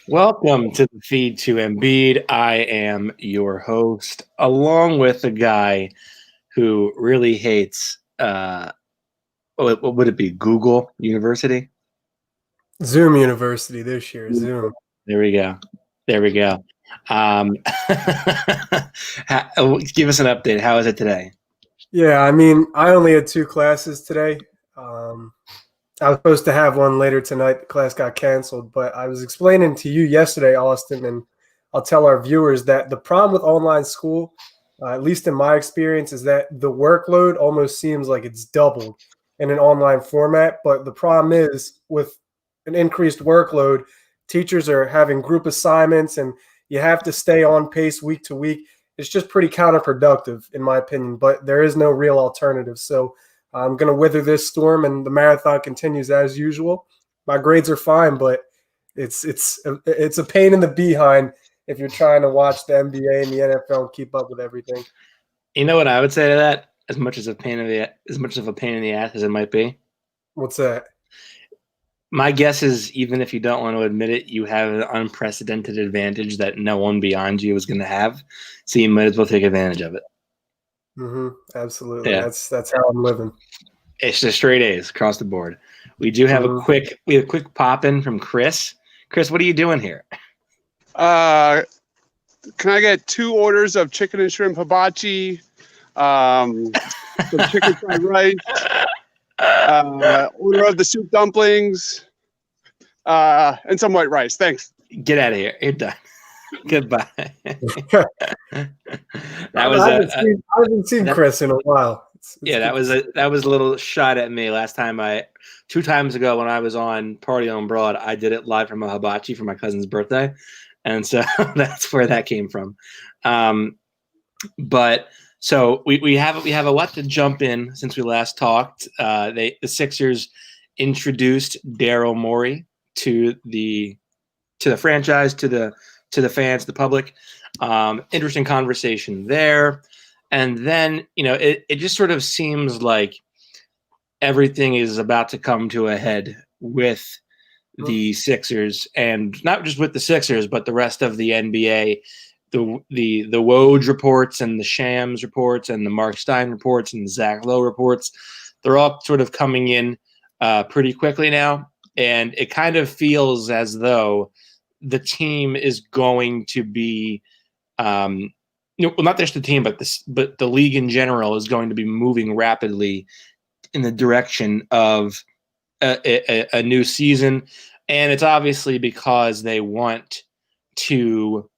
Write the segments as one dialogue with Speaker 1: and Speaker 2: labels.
Speaker 1: Welcome to the feed to Embiid. I am your host, along with a guy who really hates. What would it be? Google University.
Speaker 2: Zoom University this year. Zoom.
Speaker 1: There we go. There we go. Give us an update. How is it today?
Speaker 2: Yeah, I mean, I only had 2 classes today. I was supposed to have one later tonight. The class got canceled, but I was explaining to you yesterday, Austin, and I'll tell our viewers that the problem with online school, at least in my experience, is that the workload almost seems like it's doubled in an online format. But the problem is with an increased workload, teachers are having group assignments and you have to stay on pace week to week. It's just pretty counterproductive, in my opinion, but there is no real alternative. So I'm going to weather this storm, and the marathon continues as usual. My grades are fine, but it's a pain in the behind if you're trying to watch the NBA and the NFL and keep up with everything.
Speaker 1: You know what I would say to that? As much of a pain in the ass as it might be.
Speaker 2: What's that?
Speaker 1: My guess is, even if you don't want to admit it, you have an unprecedented advantage that no one beyond you is going to have. So you might as well take advantage of it.
Speaker 2: Absolutely.
Speaker 1: Yeah.
Speaker 2: That's how I'm living.
Speaker 1: It's just straight A's across the board. We do have a quick pop in from Chris. Chris, what are you doing here?
Speaker 3: Can I get 2 orders of chicken and shrimp hibachi, some chicken fried rice, order of the soup dumplings, and some white rice. Thanks.
Speaker 1: Get out of here. You're done. Goodbye.
Speaker 2: I haven't seen Chris in a while.
Speaker 1: That was a little shot at me last time. 2 times ago when I was on Party on Broad, I did it live from a hibachi for my cousin's birthday, and so that's where that came from. But so we have a lot to jump in since we last talked. The Sixers introduced Daryl Morey to the franchise, to the fans, the public. Interesting conversation there. And then, it just sort of seems like everything is about to come to a head with the Sixers, and not just with the Sixers, but the rest of the NBA. The Woj reports and the Shams reports and the Mark Stein reports and the Zach Lowe reports, they're all sort of coming in pretty quickly now. And it kind of feels as though the team is going to be not just the team, but the league in general is going to be moving rapidly in the direction of a new season. And it's obviously because they want to,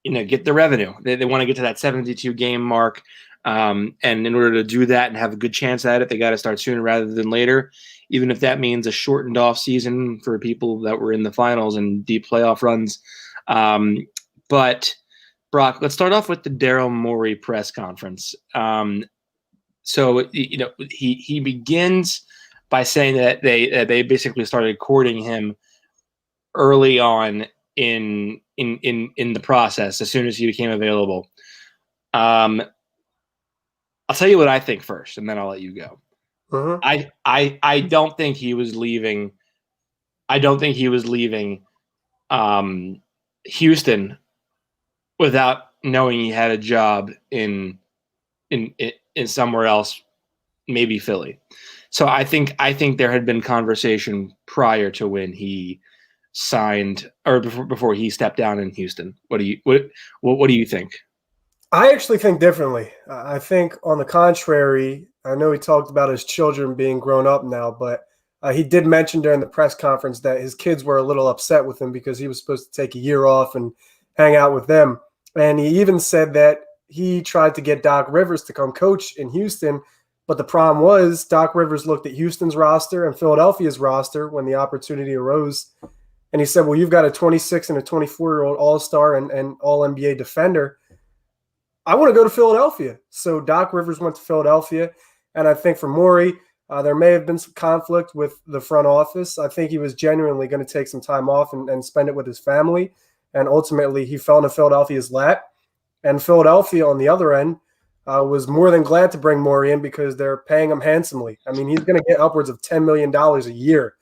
Speaker 1: get the revenue. They want to get to that 72 game mark. And in order to do that and have a good chance at it, they got to start sooner rather than later, even if that means a shortened off season for people that were in the finals and deep playoff runs. But Brock, let's start off with the Daryl Morey press conference. So he begins by saying that they basically started courting him early on in the process, as soon as he became available. I'll tell you what I think first, and then I'll let you go. I don't think he was leaving. I don't think he was leaving Houston without knowing he had a job in somewhere else, maybe Philly. So I think there had been conversation prior to when he signed, or before he stepped down in Houston. What do you think?
Speaker 2: I actually think differently. I think, on the contrary, I know he talked about his children being grown up now, but he did mention during the press conference that his kids were a little upset with him because he was supposed to take a year off and hang out with them. And he even said that he tried to get Doc Rivers to come coach in Houston, but the problem was Doc Rivers looked at Houston's roster and Philadelphia's roster when the opportunity arose. And he said, well, you've got a 26 and a 24-year-old all-star and all-NBA defender. I want to go to Philadelphia. So Doc Rivers went to Philadelphia. And I think for Morey, there may have been some conflict with the front office. I think he was genuinely going to take some time off and spend it with his family. And ultimately, he fell into Philadelphia's lap. And Philadelphia, on the other end, was more than glad to bring Morey in because they're paying him handsomely. I mean, he's going to get upwards of $10 million a year.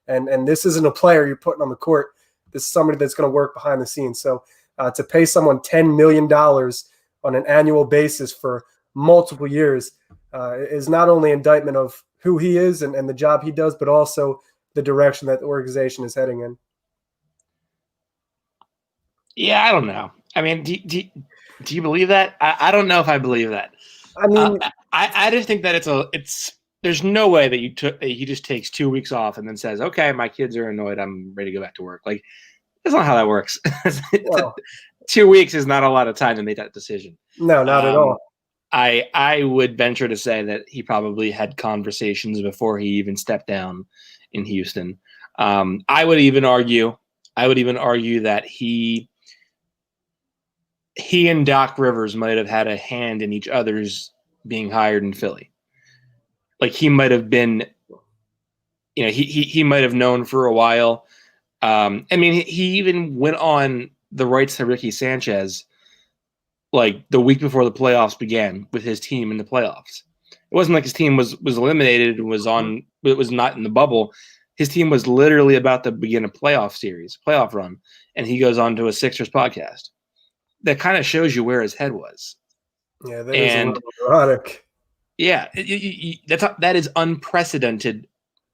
Speaker 2: And this isn't a player you're putting on the court This is somebody that's going to work behind the scenes. So to pay someone $10 million on an annual basis for multiple years is not only indictment of who he is and the job he does, but also the direction that the organization is heading in.
Speaker 1: Yeah, I don't know. I mean, do you believe that? I don't know if I believe that.
Speaker 2: I mean,
Speaker 1: I just think that there's no way that he just takes 2 weeks off and then says, okay, my kids are annoyed, I'm ready to go back to work. Like, that's not how that works.
Speaker 2: well,
Speaker 1: 2 weeks is not a lot of time to make that decision.
Speaker 2: no, not at all.
Speaker 1: I would venture to say that he probably had conversations before he even stepped down in Houston. I would even argue that he and Doc Rivers might have had a hand in each other's being hired in Philly. Like, he might have been, he might have known for a while. I mean, he even went on the rights to Ricky Sanchez like the week before the playoffs began with his team in the playoffs. It wasn't like his team was eliminated and it was not in the bubble. His team was literally about to begin a playoff run, and he goes on to a Sixers podcast. That kind of shows you where his head was.
Speaker 2: Yeah, that is a little erotic.
Speaker 1: Yeah, that is unprecedented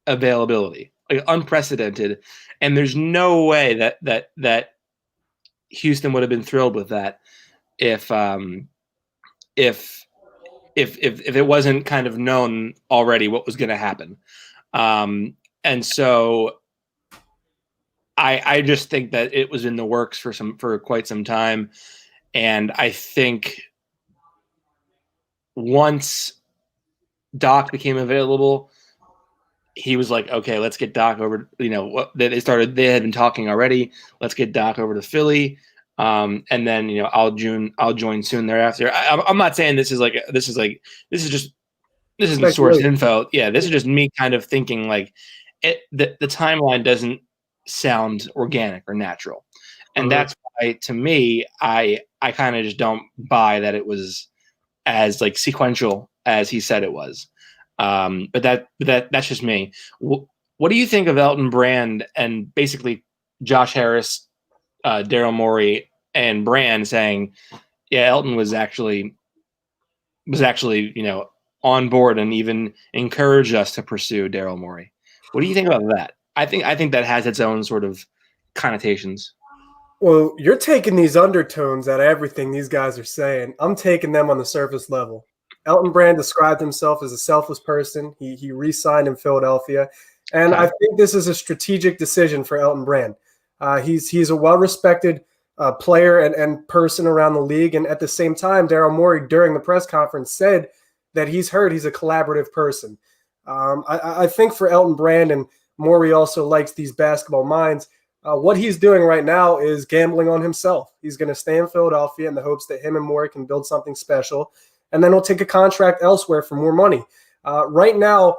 Speaker 1: availability, like unprecedented, and there's no way that Houston would have been thrilled with that if it wasn't kind of known already what was going to happen. And so I just think that it was in the works for quite some time. And I think once Doc became available, he was like, okay, let's get Doc over, they had been talking already. Let's get Doc over to Philly. And then, I'll join soon thereafter. I'm not saying this isn't source info. Yeah. This is just me kind of thinking like the timeline doesn't sound organic or natural. And that's why, to me, I kind of just don't buy that it was as like sequential as he said it was. But that's just me. What do you think of Elton Brand and basically Josh Harris, Daryl Morey, and Brand saying, yeah, Elton was actually on board and even encouraged us to pursue Daryl Morey? What do you think about that? I think that has its own sort of connotations.
Speaker 2: Well, you're taking these undertones out of everything these guys are saying. I'm taking them on the surface level. Elton Brand described himself as a selfless person. He re-signed in Philadelphia. And I think this is a strategic decision for Elton Brand. He's a well-respected player and person around the league. And at the same time, Daryl Morey, during the press conference, said that he's heard he's a collaborative person. I think for Elton Brand, and Morey also likes these basketball minds, what he's doing right now is gambling on himself. He's going to stay in Philadelphia in the hopes that him and Morey can build something special, and then he'll take a contract elsewhere for more money. Right now,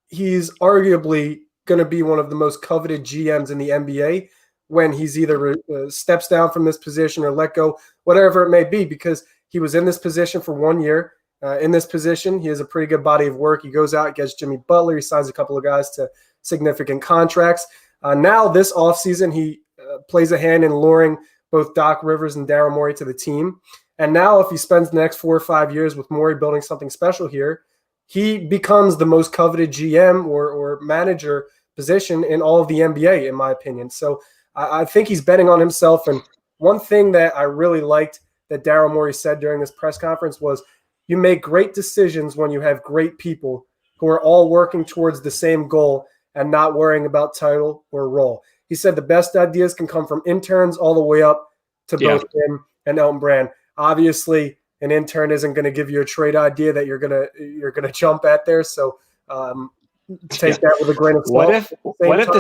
Speaker 2: he's arguably going to be one of the most coveted GMs in the NBA when he's either steps down from this position or let go, whatever it may be, because he was in this position for 1 year. In this position, he has a pretty good body of work. He goes out, gets Jimmy Butler. He signs a couple of guys to significant contracts. Now this offseason, he plays a hand in luring both Doc Rivers and Daryl Morey to the team. And now if he spends the next 4 or 5 years with Morey building something special here, he becomes the most coveted GM or manager position in all of the NBA, in my opinion. So I think he's betting on himself. And one thing that I really liked that Daryl Morey said during this press conference was, you make great decisions when you have great people who are all working towards the same goal and not worrying about title or role. He said the best ideas can come from interns all the way up to both him and Elton Brand. Obviously, an intern isn't going to give you a trade idea that you're gonna jump at there. So take that with a grain of salt.
Speaker 1: What if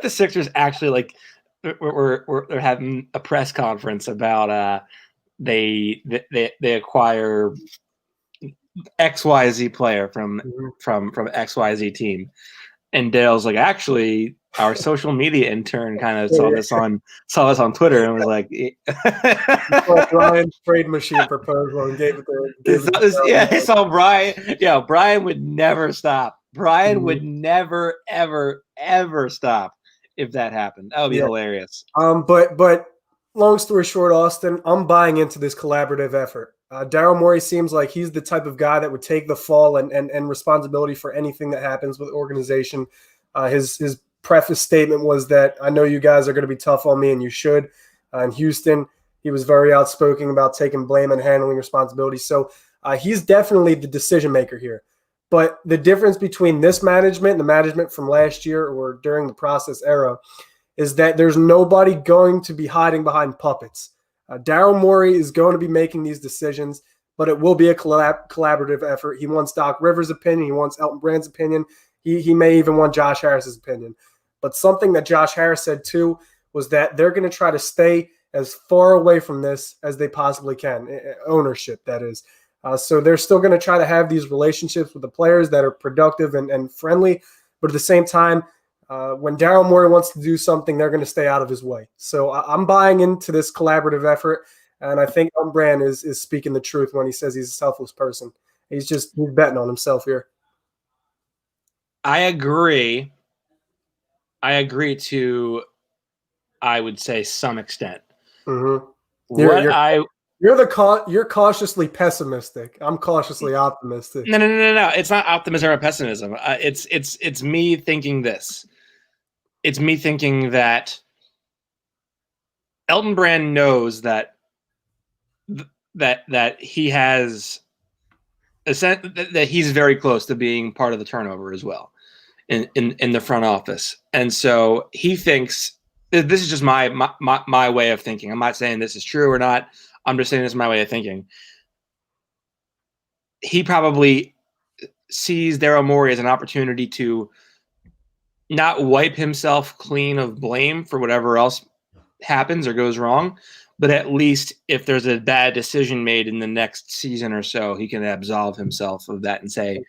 Speaker 1: the Sixers actually like we're having a press conference about they acquire XYZ player from XYZ team, and Dale's like, actually, our social media intern kind of saw this on Twitter and was like,
Speaker 2: Brian's trade machine proposal and gave it
Speaker 1: he saw Brian. Yeah, Brian would never stop. Brian would never, ever, ever stop if that happened. That would be
Speaker 2: Yeah.
Speaker 1: hilarious.
Speaker 2: But long story short, Austin, I'm buying into this collaborative effort. Daryl Morey seems like he's the type of guy that would take the fall and responsibility for anything that happens with the organization. His preface statement was that I know you guys are going to be tough on me, and you should. In Houston, he was very outspoken about taking blame and handling responsibility. So he's definitely the decision maker here. But the difference between this management and the management from last year or during the process era is that there's nobody going to be hiding behind puppets. Daryl Morey is going to be making these decisions, but it will be a collaborative effort. He wants Doc Rivers' opinion. He wants Elton Brand's opinion. He may even want Josh Harris's opinion. But something that Josh Harris said too was that they're going to try to stay as far away from this as they possibly can, ownership, that is. So they're still going to try to have these relationships with the players that are productive and friendly, but at the same time, when Daryl Morey wants to do something, they're going to stay out of his way. So I'm buying into this collaborative effort, and I think Elton Brand is speaking the truth when he says he's a selfless person. He's betting on himself here.
Speaker 1: I agree. To, I would say, some extent.
Speaker 2: Mm-hmm. You're cautiously pessimistic. I'm cautiously optimistic.
Speaker 1: No. It's not optimism or pessimism. It's me thinking this. It's me thinking that Elton Brand knows that he has that he's very close to being part of the turnover as well in the front office, and so he thinks this is just my way of thinking. I'm not saying this is true or not. I'm just saying this is my way of thinking. He probably sees Daryl Morey as an opportunity to not wipe himself clean of blame for whatever else happens or goes wrong, but at least if there's a bad decision made in the next season or so, he can absolve himself of that and say,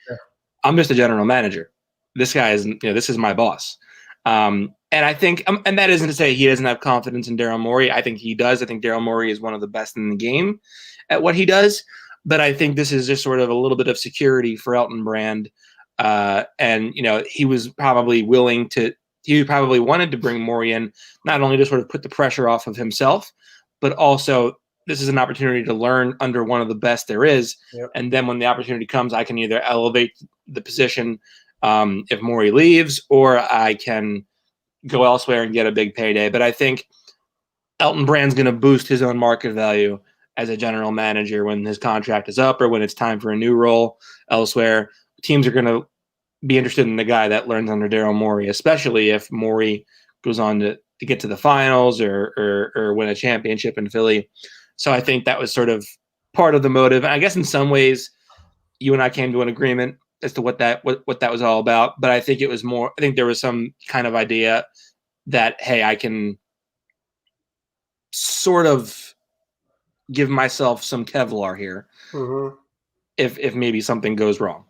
Speaker 1: I'm just a general manager. This guy is, this is my boss. And I think, and that isn't to say he doesn't have confidence in Daryl Morey. I think he does. I think Daryl Morey is one of the best in the game at what he does. But I think this is just sort of a little bit of security for Elton Brand. And, he was probably he probably wanted to bring Morey in, not only to sort of put the pressure off of himself, but also this is an opportunity to learn under one of the best there is.
Speaker 2: Yep.
Speaker 1: And then when the opportunity comes, I can either elevate the position if Morey leaves, or I can go elsewhere and get a big payday. But I think Elton Brand's going to boost his own market value as a general manager when his contract is up or when it's time for a new role elsewhere. Teams are going to be interested in the guy that learns under Daryl Morey, especially if Morey goes on to get to the finals or win a championship in Philly. So I think that was sort of part of the motive. And I guess in some ways, you and I came to an agreement as to what that was all about. But I think it was more, I think there was some kind of idea that, hey, I can sort of give myself some Kevlar here if maybe something goes wrong.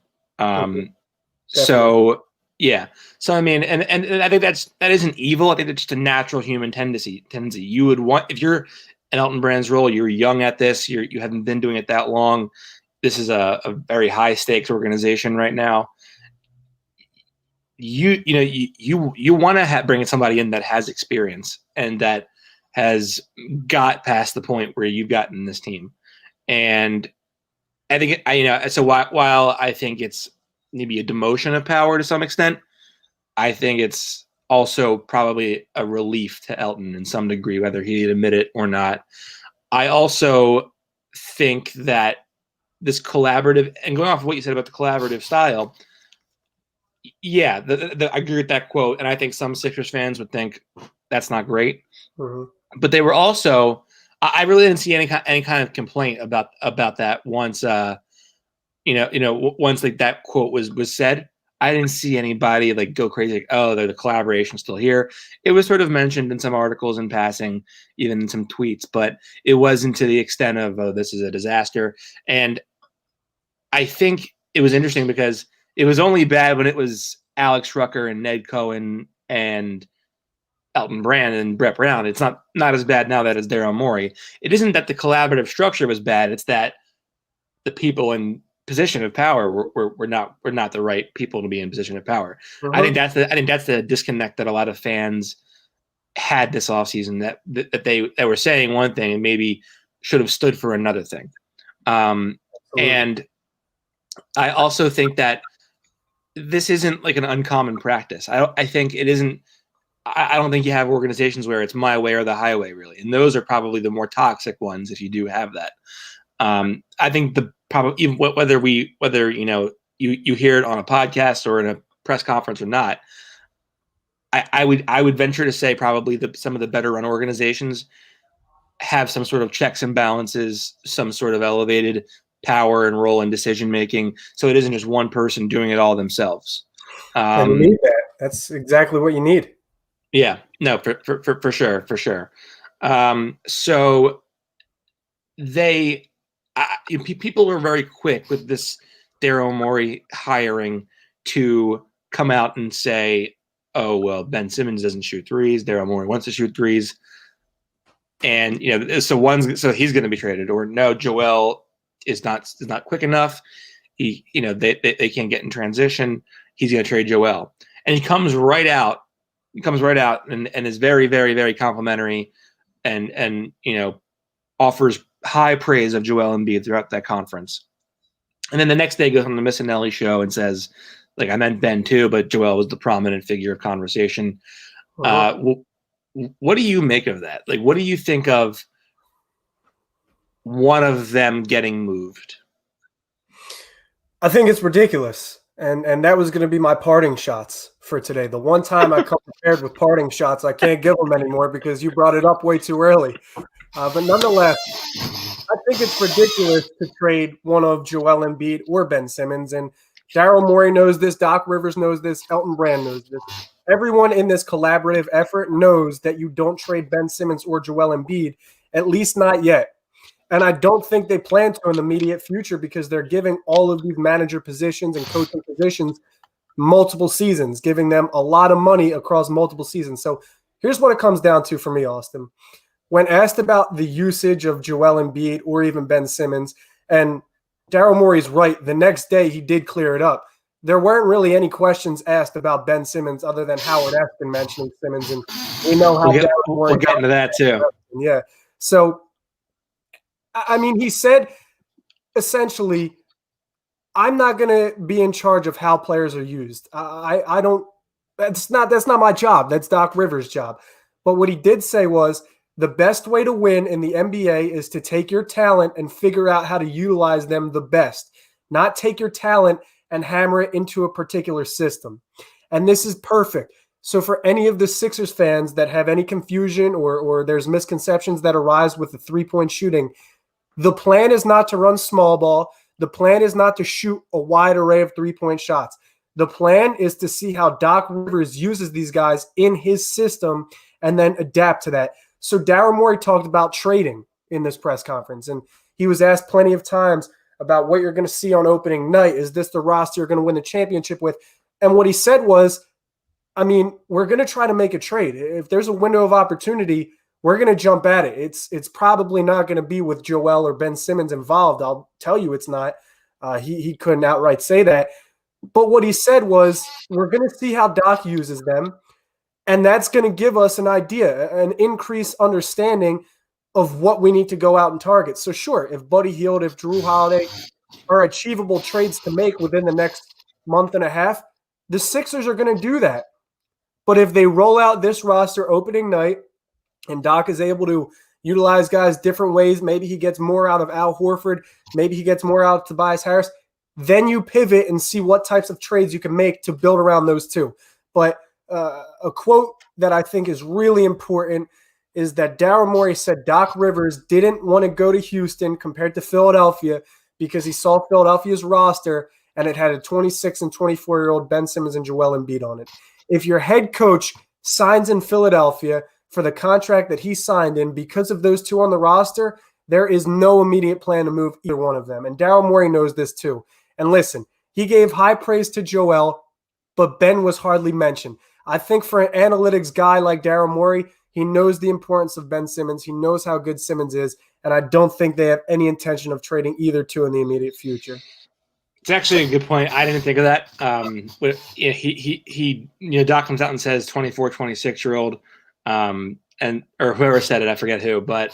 Speaker 1: So yeah. So I mean, and I think that isn't evil. I think it's just a natural human tendency. You would want, if you're in Elton Brand's role, you're young at this, you haven't been doing it that long. This is a very high stakes organization right now. You want to bring somebody in that has experience and that has got past the point where you've gotten this team. And I think so while I think it's maybe a demotion of power to some extent, I think it's also probably a relief to Elton in some degree, whether he'd admit it or not. I also think that this collaborative, and going off of what you said about the collaborative style, yeah, I agree with that quote, and I think some Sixers fans would think that's not great. But they were also, I really didn't see any kind of complaint about that once, once like that quote was said. I didn't see anybody like go crazy, like, oh, the collaboration's still here. It was sort of mentioned in some articles in passing, even in some tweets, but it wasn't to the extent of, oh, this is a disaster. And I think it was interesting because it was only bad when it was Alex Rucker and Ned Cohen and Elton Brand and Brett Brown. It's not as bad now that it's Daryl Morey. It isn't that the collaborative structure was bad. It's that the people in position of power were not the right people to be in position of power. I think that's the disconnect that a lot of fans had this offseason that they were saying one thing and maybe should have stood for another thing. And I also think that this isn't like an uncommon practice. I think it isn't. I don't think you have organizations where it's my way or the highway, really, and those are probably the more toxic ones if you do have that. I think whether you hear it on a podcast or in a press conference or not, I would venture to say probably some of the better run organizations have some sort of checks and balances, some sort of elevated power and role in decision making, so it isn't just one person doing it all themselves.
Speaker 2: And you need that. That's exactly what you need.
Speaker 1: Yeah, no, for sure. So people were very quick with this Daryl Morey hiring to come out and say, "Oh well, Ben Simmons doesn't shoot threes. Daryl Morey wants to shoot threes." And so he's going to be traded, or no, Joel is not quick enough. They can't get in transition. He's going to trade Joel, and he comes right out and is very, very, very complimentary, and offers high praise of Joel Embiid throughout that conference. And then the next day goes on the Missinelli show and says, like, I meant Ben too, but Joel was the prominent figure of conversation. What do you make of that? Like, what do you think of one of them getting moved?
Speaker 2: I think it's ridiculous. And that was going to be my parting shots for today. The one time I come prepared with parting shots, I can't give them anymore because you brought it up way too early. But nonetheless, I think it's ridiculous to trade one of Joel Embiid or Ben Simmons. And Daryl Morey knows this. Doc Rivers knows this. Elton Brand knows this. Everyone in this collaborative effort knows that you don't trade Ben Simmons or Joel Embiid, at least not yet. And I don't think they plan to in the immediate future because they're giving all of these manager positions and coaching positions multiple seasons, giving them a lot of money across multiple seasons. So here's what it comes down to for me, Austin. When asked about the usage of Joel Embiid or even Ben Simmons, and Daryl Morey's right, the next day he did clear it up. There weren't really any questions asked about Ben Simmons other than Howard Eskin mentioning Simmons, and we know how
Speaker 1: we'll get into that too.
Speaker 2: Yeah. So, I mean, he said essentially, I'm not going to be in charge of how players are used. I don't. That's not my job. That's Doc Rivers' job. But what he did say was the best way to win in the NBA is to take your talent and figure out how to utilize them the best, not take your talent and hammer it into a particular system. And this is perfect. So for any of the Sixers fans that have any confusion or there's misconceptions that arise with the three-point shooting, the plan is not to run small ball. The plan is not to shoot a wide array of three-point shots. The plan is to see how Doc Rivers uses these guys in his system and then adapt to that. So Daryl Morey talked about trading in this press conference, and he was asked plenty of times about what you're going to see on opening night. Is this the roster you're going to win the championship with? And what he said was, I mean, we're going to try to make a trade. If there's a window of opportunity, we're going to jump at it. It's probably not going to be with Joel or Ben Simmons involved. I'll tell you it's not. He couldn't outright say that. But what he said was, we're going to see how Doc uses them, and that's going to give us an idea, an increased understanding of what we need to go out and target. So sure, if Buddy Hield, if Jrue Holiday are achievable trades to make within the next month and a half, the Sixers are going to do that. But if they roll out this roster opening night and Doc is able to utilize guys different ways, maybe he gets more out of Al Horford, maybe he gets more out of Tobias Harris, then you pivot and see what types of trades you can make to build around those two. But a quote that I think is really important is that Daryl Morey said Doc Rivers didn't want to go to Houston compared to Philadelphia because he saw Philadelphia's roster and it had a 26 and 24-year-old Ben Simmons and Joel Embiid on it. If your head coach signs in Philadelphia for the contract that he signed in because of those two on the roster, there is no immediate plan to move either one of them. And Daryl Morey knows this too. And listen, he gave high praise to Joel, but Ben was hardly mentioned. I think for an analytics guy like Daryl Morey, he knows the importance of Ben Simmons. He knows how good Simmons is, and I don't think they have any intention of trading either two in the immediate future.
Speaker 1: It's actually a good point. I didn't think of that. Doc comes out and says 24, 26-year-old. and or whoever said it, I forget who, but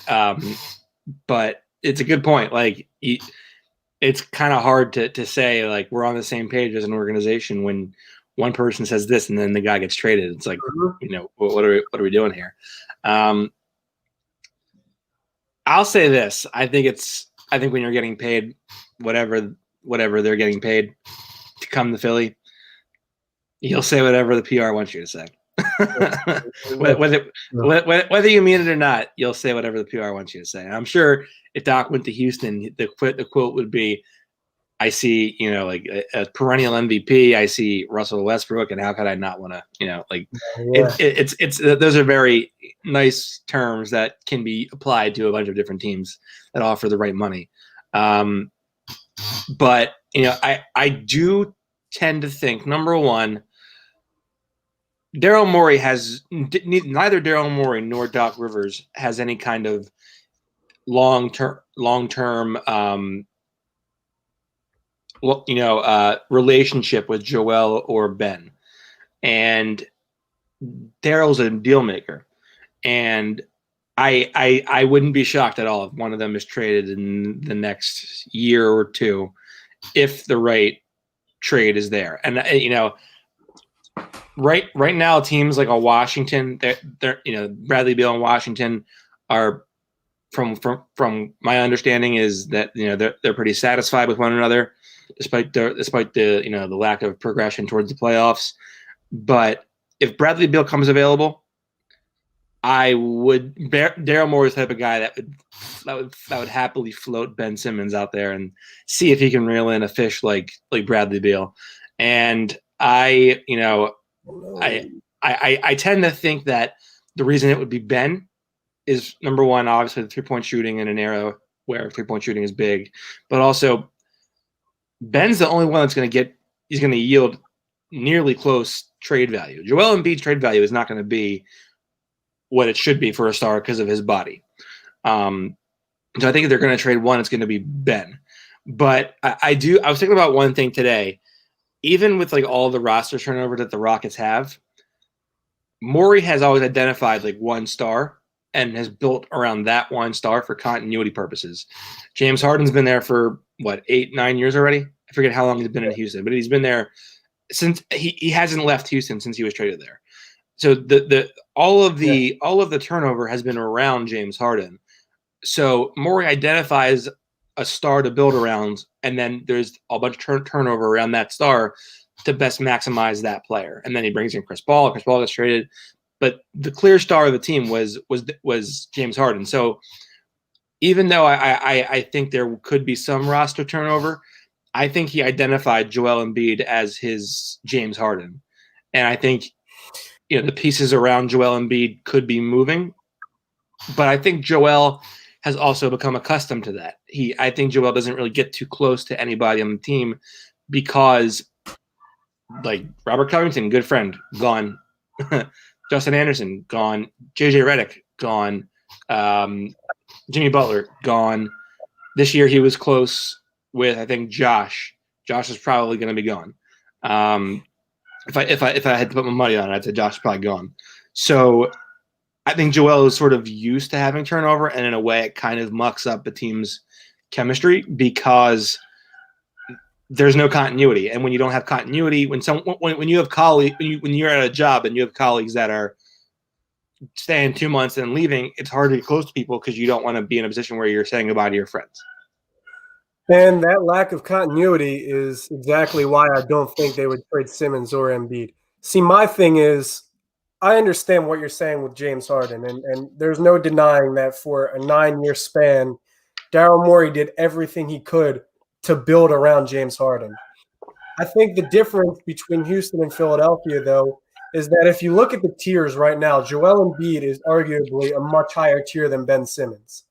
Speaker 1: it's a good point. Like it's kind of hard to say like we're on the same page as an organization when one person says this and then the guy gets traded. It's like, what are we doing here? I'll say this. I think when you're getting paid whatever they're getting paid to come to Philly, you'll say whatever the PR wants you to say. whether you mean it or not, you'll say whatever the PR wants you to say. I'm sure if Doc went to Houston, the quote would be, I see, like a perennial MVP. I see Russell Westbrook, and how could I not want to, it's those are very nice terms that can be applied to a bunch of different teams that offer the right money. But I do tend to think, number one, Daryl Morey neither Daryl Morey nor Doc Rivers has any kind of long-term relationship with Joel or Ben, and Daryl's a deal maker, and I wouldn't be shocked at all if one of them is traded in the next year or two, if the right trade is there. And right now teams like a Washington, they're Bradley Beal and Washington are, from my understanding, is that they're pretty satisfied with one another, despite the lack of progression towards the playoffs. But if Bradley Beal comes available, I would Daryl Morey's the type of guy that would happily float Ben Simmons out there and see if he can reel in a fish like Bradley Beal. And I tend to think that the reason it would be Ben is, number one, obviously the 3-point shooting in an era where 3-point shooting is big, but also Ben's the only one that's going to yield nearly close trade value. Joel Embiid's trade value is not going to be what it should be for a star because of his body. So I think if they're going to trade one, it's going to be Ben. But I was thinking about one thing today. Even with like all the roster turnover that the Rockets have, Morey has always identified like one star and has built around that one star for continuity purposes. James Harden's been there for 8-9 years already. I forget how long he's been in Houston, but he's been there since he hasn't left Houston since he was traded there. So all of the turnover has been around James Harden. So Morey identifies a star to build around, and then there's a bunch of turnover around that star to best maximize that player. And then he brings in Chris Paul. Chris Paul gets traded, but the clear star of the team was James Harden. So even though I think there could be some roster turnover, I think he identified Joel Embiid as his James Harden, and I think the pieces around Joel Embiid could be moving, but I think Joel has also become accustomed to that. I think Joel doesn't really get too close to anybody on the team because, like, Robert Covington, good friend, gone. Justin Anderson, gone. JJ Redick, gone. Jimmy Butler, gone. This year he was close with, I think, Josh. Josh is probably going to be gone. If I had to put my money on it, I'd say Josh is probably gone. So I think Joel is sort of used to having turnover, and in a way it kind of mucks up the team's chemistry because there's no continuity. And when you don't have continuity, when you have when you're at a job and you have colleagues that are staying 2 months and leaving, it's hard to get close to people because you don't want to be in a position where you're saying goodbye to your friends.
Speaker 2: And that lack of continuity is exactly why I don't think they would trade Simmons or Embiid. See, my thing is, I understand what you're saying with James Harden, and there's no denying that for a 9-year span, Daryl Morey did everything he could to build around James Harden. I think the difference between Houston and Philadelphia, though, is that if you look at the tiers right now, Joel Embiid is arguably a much higher tier than Ben Simmons.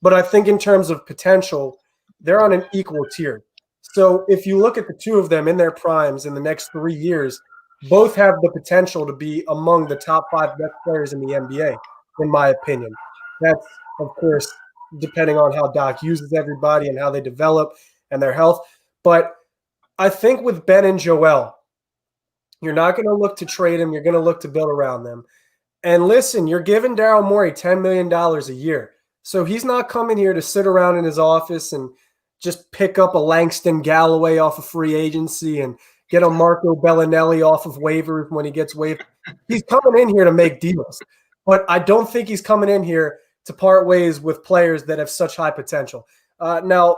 Speaker 2: But I think in terms of potential, they're on an equal tier. So if you look at the two of them in their primes in the next 3 years, both have the potential to be among the top 5 best players in the NBA, in my opinion. That's, of course, depending on how Doc uses everybody and how they develop and their health. But I think with Ben and Joel, you're not going to look to trade them. You're going to look to build around them. And listen, you're giving Daryl Morey $10 million a year. So he's not coming here to sit around in his office and just pick up a Langston Galloway off of free agency and get a Marco Bellinelli off of waivers when he gets waived. He's coming in here to make deals. But I don't think he's coming in here to part ways with players that have such high potential. Now,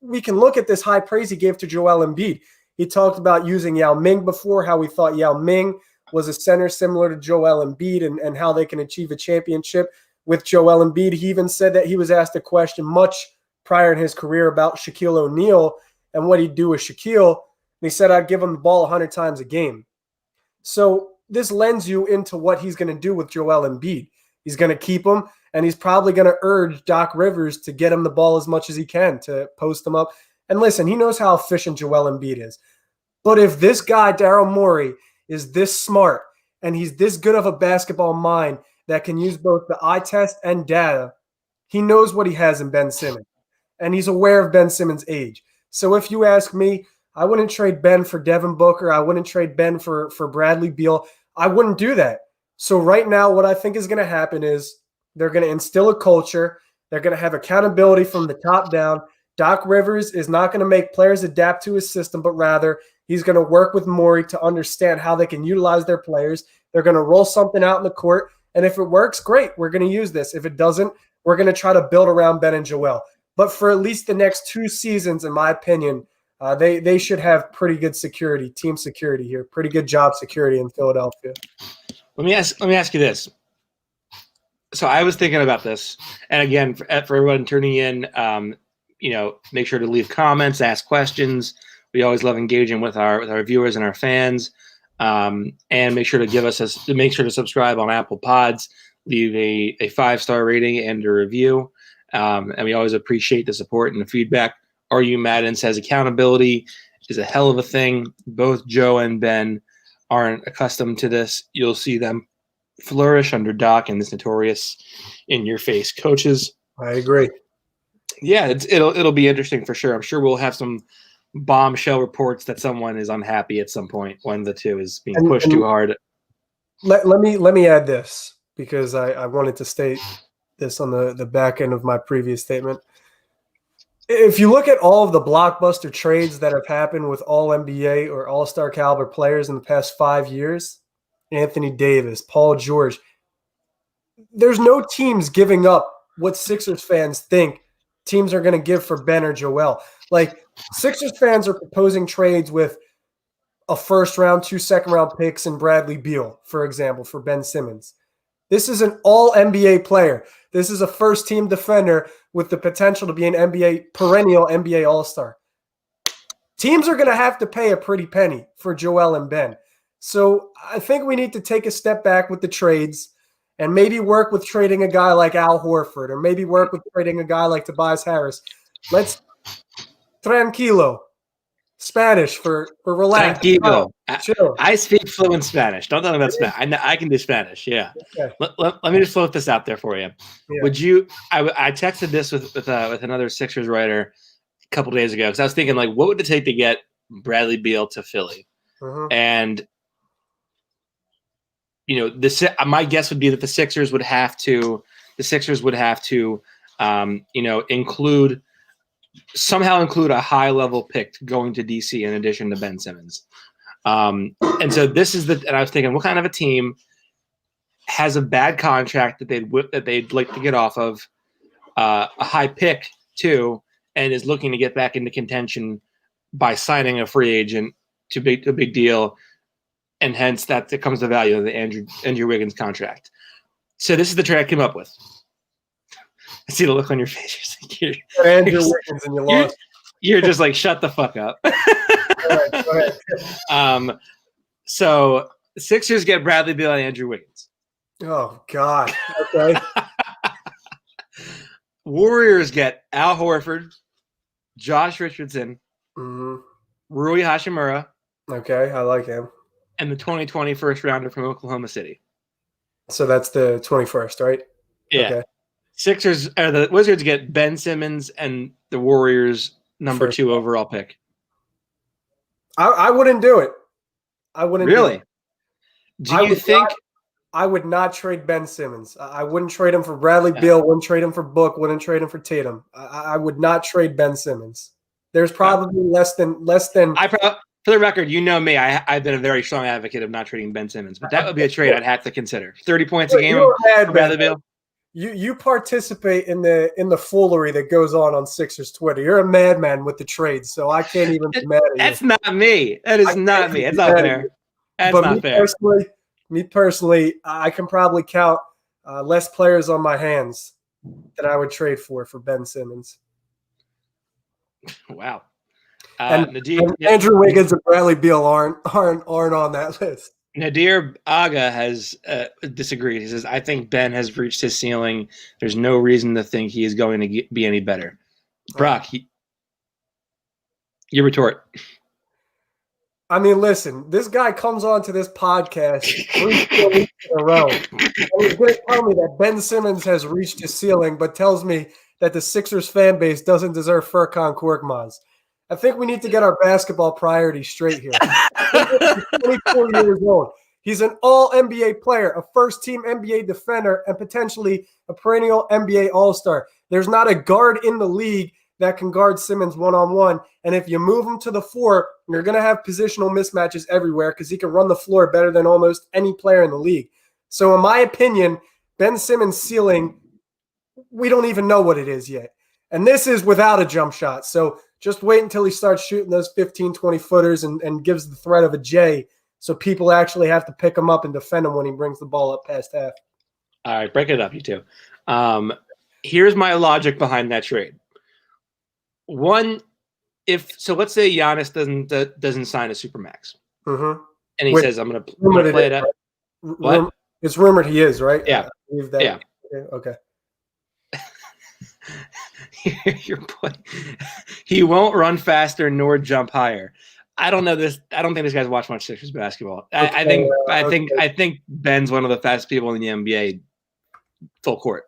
Speaker 2: we can look at this high praise he gave to Joel Embiid. He talked about using Yao Ming before, how he thought Yao Ming was a center similar to Joel Embiid and how they can achieve a championship with Joel Embiid. He even said that he was asked a question much prior in his career about Shaquille O'Neal and what he'd do with Shaquille. And he said, I'd give him the ball 100 times a game. So this lends you into what he's going to do with Joel Embiid. He's going to keep him, and he's probably going to urge Doc Rivers to get him the ball as much as he can, to post him up. And listen, he knows how efficient Joel Embiid is. But if this guy, Daryl Morey, is this smart and he's this good of a basketball mind that can use both the eye test and data, he knows what he has in Ben Simmons. And he's aware of Ben Simmons' age. So if you ask me, I wouldn't trade Ben for Devin Booker. I wouldn't trade Ben for Bradley Beal. I wouldn't do that. So right now, what I think is going to happen is they're going to instill a culture. They're going to have accountability from the top down. Doc Rivers is not going to make players adapt to his system, but rather he's going to work with Morey to understand how they can utilize their players. They're going to roll something out in the court. And if it works, great. We're going to use this. If it doesn't, we're going to try to build around Ben and Joel. But for at least the next 2 seasons, in my opinion, they should have pretty good security, team security here, pretty good job security in Philadelphia.
Speaker 1: Let me ask you this. So I was thinking about this, and again, for everyone turning in, make sure to leave comments, ask questions. We always love engaging with our viewers and our fans, and make sure to subscribe on Apple Pods, leave a 5-star rating and a review, and we always appreciate the support and the feedback. RU Madden says accountability is a hell of a thing. Both Joe and Ben aren't accustomed to this. You'll see them flourish under Doc and this notorious in-your-face coaches.
Speaker 2: I agree.
Speaker 1: Yeah, it'll be interesting for sure. I'm sure we'll have some bombshell reports that someone is unhappy at some point when the two is being pushed too hard.
Speaker 2: Let me add this, because I wanted to state this on the back end of my previous statement. If you look at all of the blockbuster trades that have happened with all NBA or all-star caliber players in the past 5 years, Anthony Davis, Paul George, there's no teams giving up what Sixers fans think teams are going to give for Ben or Joel. Like, Sixers fans are proposing trades with a first-round, 2 second-round picks and Bradley Beal, for example, for Ben Simmons. This is an all-NBA player. This is a first-team defender with the potential to be an perennial NBA All-Star. Teams are going to have to pay a pretty penny for Joel and Ben. So I think we need to take a step back with the trades and maybe work with trading a guy like Al Horford, or maybe work with trading a guy like Tobias Harris. Let's tranquilo. Spanish for relax.
Speaker 1: Tranquilo.
Speaker 2: Chill.
Speaker 1: I speak fluent Spanish. Don't tell me about Spanish. I can do Spanish. Yeah.
Speaker 2: Okay.
Speaker 1: Let me just float this out there for you.
Speaker 2: Yeah.
Speaker 1: Would you? I texted this with another Sixers writer a couple days ago, because I was thinking, like, what would it take to get Bradley Beal to Philly?
Speaker 2: Mm-hmm.
Speaker 1: And my guess would be that the Sixers would have to include a high level pick going to DC in addition to Ben Simmons. And so and I was thinking, what kind of a team has a bad contract that they'd like to get off of, a high pick too, and is looking to get back into contention by signing a free agent to a big deal. And hence that comes the value of the Andrew Wiggins contract. So this is the trade I came up with. I see the look on your face.
Speaker 2: Andrew Wiggins, and you lost.
Speaker 1: You're just like, shut the fuck up.
Speaker 2: Go ahead.
Speaker 1: So the Sixers get Bradley Beal and Andrew Wiggins.
Speaker 2: Oh, God. Okay.
Speaker 1: Warriors get Al Horford, Josh Richardson,
Speaker 2: Mm-hmm.
Speaker 1: Rui Hashimura.
Speaker 2: Okay, I like him.
Speaker 1: And the 2020 first rounder from Oklahoma City.
Speaker 2: So that's the 21st, right?
Speaker 1: Yeah.
Speaker 2: Okay.
Speaker 1: The Wizards get Ben Simmons and the Warriors number
Speaker 2: First.
Speaker 1: 2 overall pick.
Speaker 2: I wouldn't do it. I wouldn't.
Speaker 1: Really?
Speaker 2: Do you think? I would not trade Ben Simmons. I wouldn't trade him for Bradley Beal. Wouldn't trade him for Book. Wouldn't trade him for Tatum. I would not trade Ben Simmons. There's probably less than.
Speaker 1: For the record, you know me. I've been a very strong advocate of not trading Ben Simmons, but that would be a trade I'd have to consider. 30 points a game for Bradley Beal.
Speaker 2: You participate in the foolery that goes on Sixers Twitter. You're a madman with the trades, so I can't even be mad at you.
Speaker 1: That's not me. That is not me. It's not fair. That's not fair.
Speaker 2: Me personally, I can probably count less players on my hands that I would trade for Ben Simmons.
Speaker 1: Wow.
Speaker 2: And Andrew Wiggins and Bradley Beal aren't on that list.
Speaker 1: Nadir Aga has disagreed. He says, I think Ben has reached his ceiling. There's no reason to think he is going to be any better. Brock, your retort.
Speaker 2: I mean, listen, this guy comes on to this podcast 3 weeks in a row. And he's going to tell me that Ben Simmons has reached his ceiling, but tells me that the Sixers fan base doesn't deserve Furkan Korkmaz. I think we need to get our basketball priorities straight here. He's 24 years old. He's an all-NBA player, a first-team NBA defender, and potentially a perennial NBA all-star. There's not a guard in the league that can guard Simmons one-on-one. And if you move him to the 4, you're going to have positional mismatches everywhere because he can run the floor better than almost any player in the league. So in my opinion, Ben Simmons' ceiling, we don't even know what it is yet. And this is without a jump shot. So just wait until he starts shooting those 15, 20-footers and gives the threat of a J so people actually have to pick him up and defend him when he brings the ball up past half.
Speaker 1: All right, break it up, you two. Here's my logic behind that trade. One, let's say Giannis doesn't sign a supermax, and he says, "I'm going to play it up." What?
Speaker 2: It's rumored he is, right?
Speaker 1: Yeah.
Speaker 2: Yeah. Okay.
Speaker 1: Your point. He won't run faster nor jump higher. I don't know this. I don't think this guy's watched much Sixers basketball. I think Ben's one of the fastest people in the NBA, full court.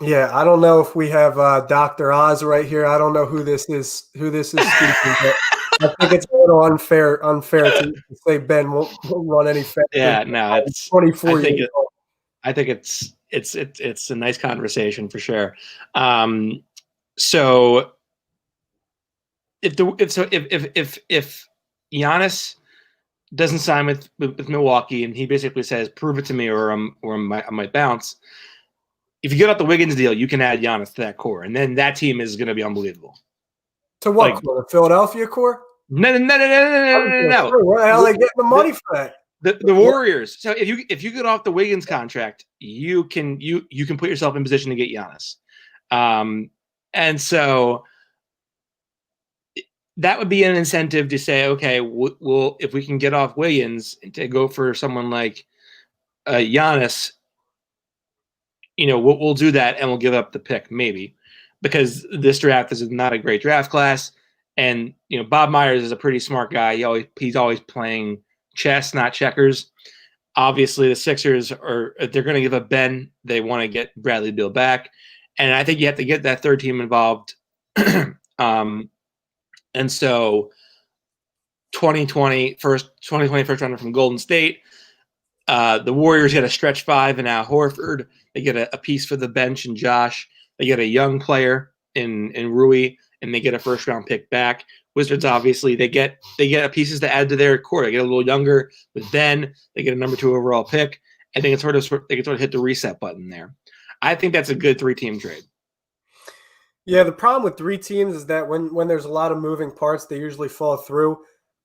Speaker 2: Yeah, I don't know if we have Dr. Oz right here. I don't know who this is speaking, but I think it's a little unfair to say Ben won't run any faster.
Speaker 1: Yeah, no, it's
Speaker 2: 24 years old.
Speaker 1: I think it's a nice conversation for sure. So if Giannis doesn't sign with Milwaukee and he basically says, "Prove it to me, or I might bounce." If you get out the Wiggins deal, you can add Giannis to that core, and then that team is going to be unbelievable.
Speaker 2: To what core? The Philadelphia core?
Speaker 1: No.
Speaker 2: Where the hell are they getting the money for that?
Speaker 1: The Warriors. So if you get off the Wiggins contract, you can put yourself in position to get Giannis, and so that would be an incentive to say, okay, we'll if we can get off Wiggins to go for someone like Giannis. We'll do that and we'll give up the pick maybe because this draft is not a great draft class. And, Bob Myers is a pretty smart guy. He's always playing chess, not checkers. Obviously the Sixers they're going to give up Ben. They want to get Bradley Beal back. And I think you have to get that third team involved. And so 2020 first rounder from Golden State, the Warriors get a stretch 5 and Al Horford. They get a piece for the bench and Josh. They get a young player in Rui, and they get a first-round pick back. Wizards, obviously, they get pieces to add to their core. They get a little younger with Ben. They get a number 2 overall pick. I think they can sort of hit the reset button there. I think that's a good 3-team trade.
Speaker 2: Yeah, the problem with 3 teams is that when there's a lot of moving parts, they usually fall through.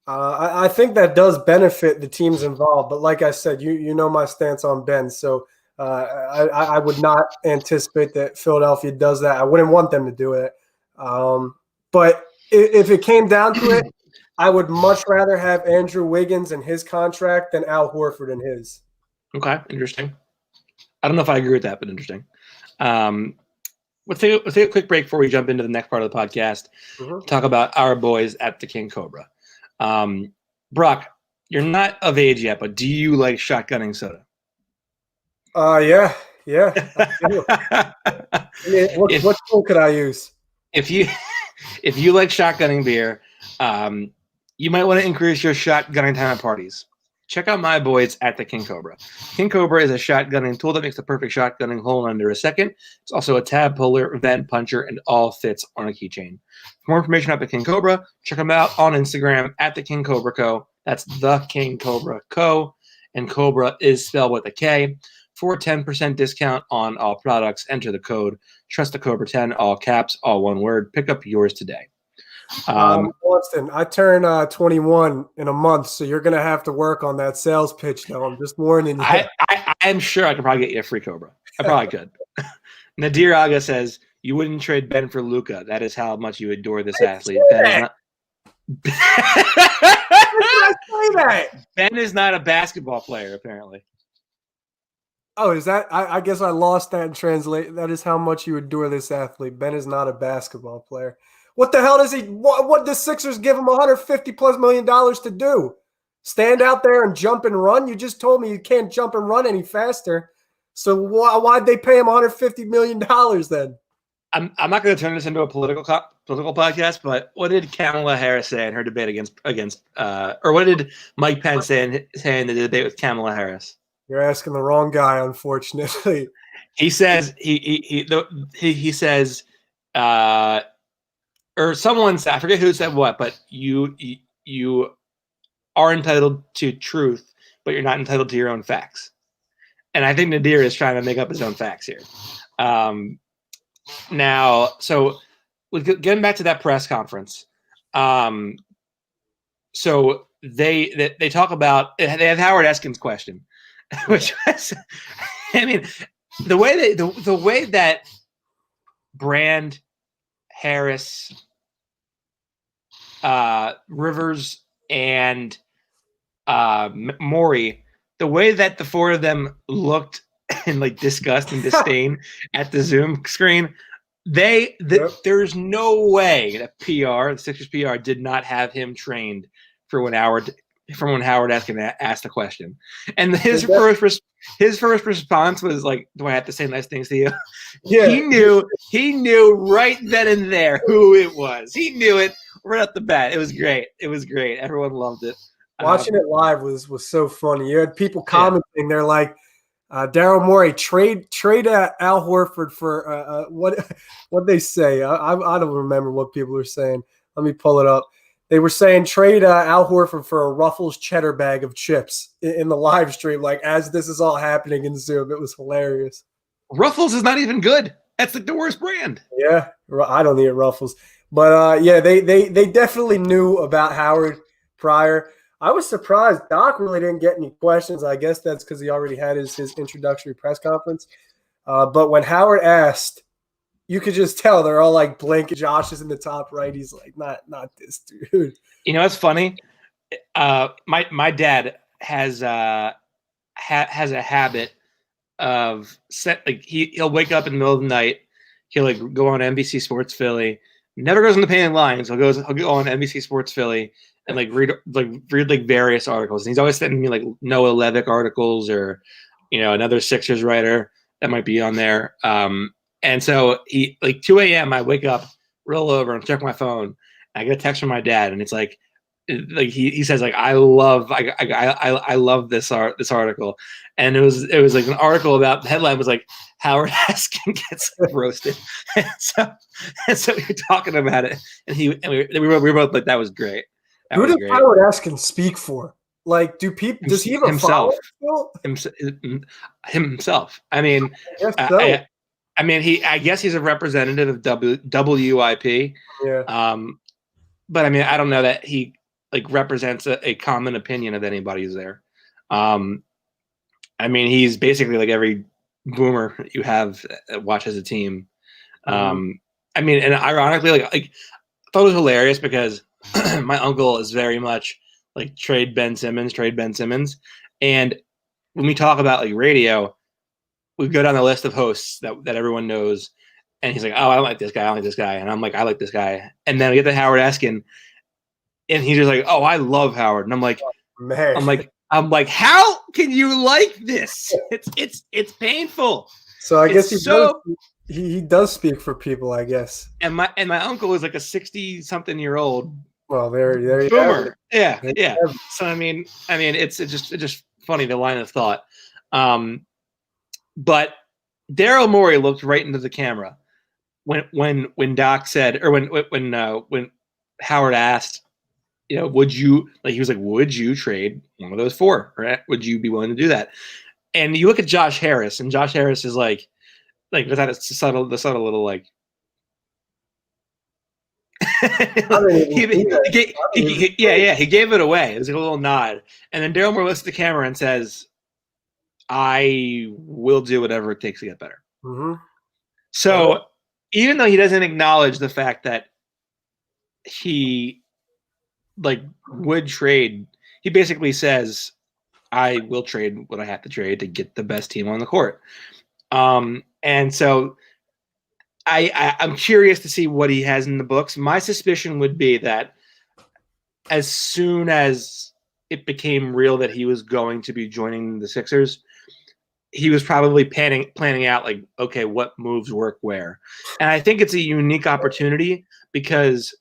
Speaker 2: I think that does benefit the teams involved, but like I said, you know my stance on Ben, so I would not anticipate that Philadelphia does that. I wouldn't want them to do it, but if it came down to it, I would much rather have Andrew Wiggins and his contract than Al Horford and his.
Speaker 1: Okay, interesting. I don't know if I agree with that, but interesting. Let's take a quick break before we jump into the next part of the podcast. Talk about our boys at the King Cobra. Brock, you're not of age yet, but do you like shotgunning soda?
Speaker 2: Yeah. I do. I mean, what tool could I use?
Speaker 1: If you like shotgunning beer, you might want to increase your shotgunning time at parties. check out my boys at the King Cobra. King Cobra is a shotgunning tool that makes the perfect shotgunning hole in under a second. It's also a tab puller, vent puncher, and all fits on a keychain. For more information about the King Cobra, check them out on Instagram at the King Cobra Co. That's the King Cobra Co. And Cobra is spelled with a K. For 10% discount on all products, enter the code Trust the Cobra 10, all caps, all one word. Pick up yours today.
Speaker 2: Austin, I turn 21 in a month, so you're going to have to work on that sales pitch now. I'm just warning you.
Speaker 1: I'm sure I could probably get you a free Cobra. I probably could. Nadir Aga says, you wouldn't trade Ben for Luka. That is how much you adore this athlete. Ben is not.
Speaker 2: I say that?
Speaker 1: Ben is not a basketball player, apparently.
Speaker 2: Oh, is that? I guess I lost that in translate. That is how much you adore this athlete. Ben is not a basketball player. What the hell does he? What the Sixers give him $150+ million to do? Stand out there and jump and run? You just told me you can't jump and run any faster. So why'd they pay him $150 million then?
Speaker 1: I'm not going to turn this into a political podcast, but what did Kamala Harris say in her debate against or what did Mike Pence say in the debate with Kamala Harris?
Speaker 2: You're asking the wrong guy, unfortunately.
Speaker 1: He says he says or someone said, I forget who said what, but you are entitled to truth, but you're not entitled to your own facts. And I think Nadir is trying to make up his own facts here. Now, so getting back to that press conference, so they talk about, they have Howard Eskin's question, which was, I mean, the way that Brand, Harris, Rivers, and Morey, the way that the four of them looked in like disgust and disdain at the Zoom screen, there's no way that the Sixers PR did not have him trained for when Howard asked the question. And his first response was like, "Do I have to say nice things to you?" Yeah. He knew right then and there who it was. He knew it right off the bat. It was great. Everyone loved it.
Speaker 2: Watching it live was so funny. You had people commenting. They're like, Daryl Morey, trade Al Horford for what they say. I don't remember what people were saying. Let me pull it up. They were saying trade Al Horford for a Ruffles cheddar bag of chips in the live stream, like as this is all happening in Zoom. It was hilarious.
Speaker 1: Ruffles is not even good. That's like the worst brand.
Speaker 2: Yeah, I don't eat Ruffles. But they definitely knew about Howard prior. I was surprised Doc really didn't get any questions. I guess that's because he already had his introductory press conference. But when Howard asked, you could just tell they're all like blank. Josh is in the top right. He's like, not this dude.
Speaker 1: You know, it's funny. My dad has a habit of he'll wake up in the middle of the night. He'll like go on NBC Sports Philly. Never goes on the Painted Lines. He'll go on NBC Sports Philly and read various articles. And he's always sending me like Noah Levick articles or, another Sixers writer that might be on there. And so he 2 a.m. I wake up, roll over and check my phone. I get a text from my dad, and it's like he says I love this article, and it was like an article about, the headline was like Howard Eskin gets roasted, and so we were talking about it, and we were both like, that was great.
Speaker 2: Who does Howard Eskin speak for? Like, does he have a
Speaker 1: himself?
Speaker 2: Himself.
Speaker 1: I mean, I guess he's a representative of WIP.
Speaker 2: Yeah.
Speaker 1: But I mean, I don't know that he represents a common opinion of anybody who's there. I mean, he's basically like every boomer you have that watches a team. I mean, and ironically, I thought it was hilarious because my uncle is very much like trade Ben Simmons. And when we talk about radio, we go down the list of hosts that everyone knows. And he's like, oh, I don't like this guy. And I'm like, I like this guy. And then we get to Howard Eskin, and he's just like, oh, I love Howard. And I'm like,
Speaker 2: man,
Speaker 1: I'm like, how can you like this? It's painful.
Speaker 2: So I guess he does speak for people, I guess.
Speaker 1: And my uncle is like a 60-something-year-old
Speaker 2: Well, there you have it.
Speaker 1: Boomer. Yeah,
Speaker 2: There you
Speaker 1: yeah.
Speaker 2: have it.
Speaker 1: So I mean, it's just funny, the line of thought. But Daryl Morey looked right into the camera when Doc said, or when Howard asked, would you, like, he was like, would you trade one of those four? Right? Would you be willing to do that? And you look at Josh Harris, and Josh Harris is like without the subtle little like. he gave it away. It was like a little nod, and then Daryl Morey looks at the camera and says, "I will do whatever it takes to get better."
Speaker 2: Mm-hmm.
Speaker 1: So even though he doesn't acknowledge the fact that he would trade, he basically says, "I will trade what I have to trade to get the best team on the court." And so I'm curious to see what he has in the books. My suspicion would be that as soon as it became real that he was going to be joining the Sixers, he was probably planning out, like, okay, what moves work where. And I think it's a unique opportunity because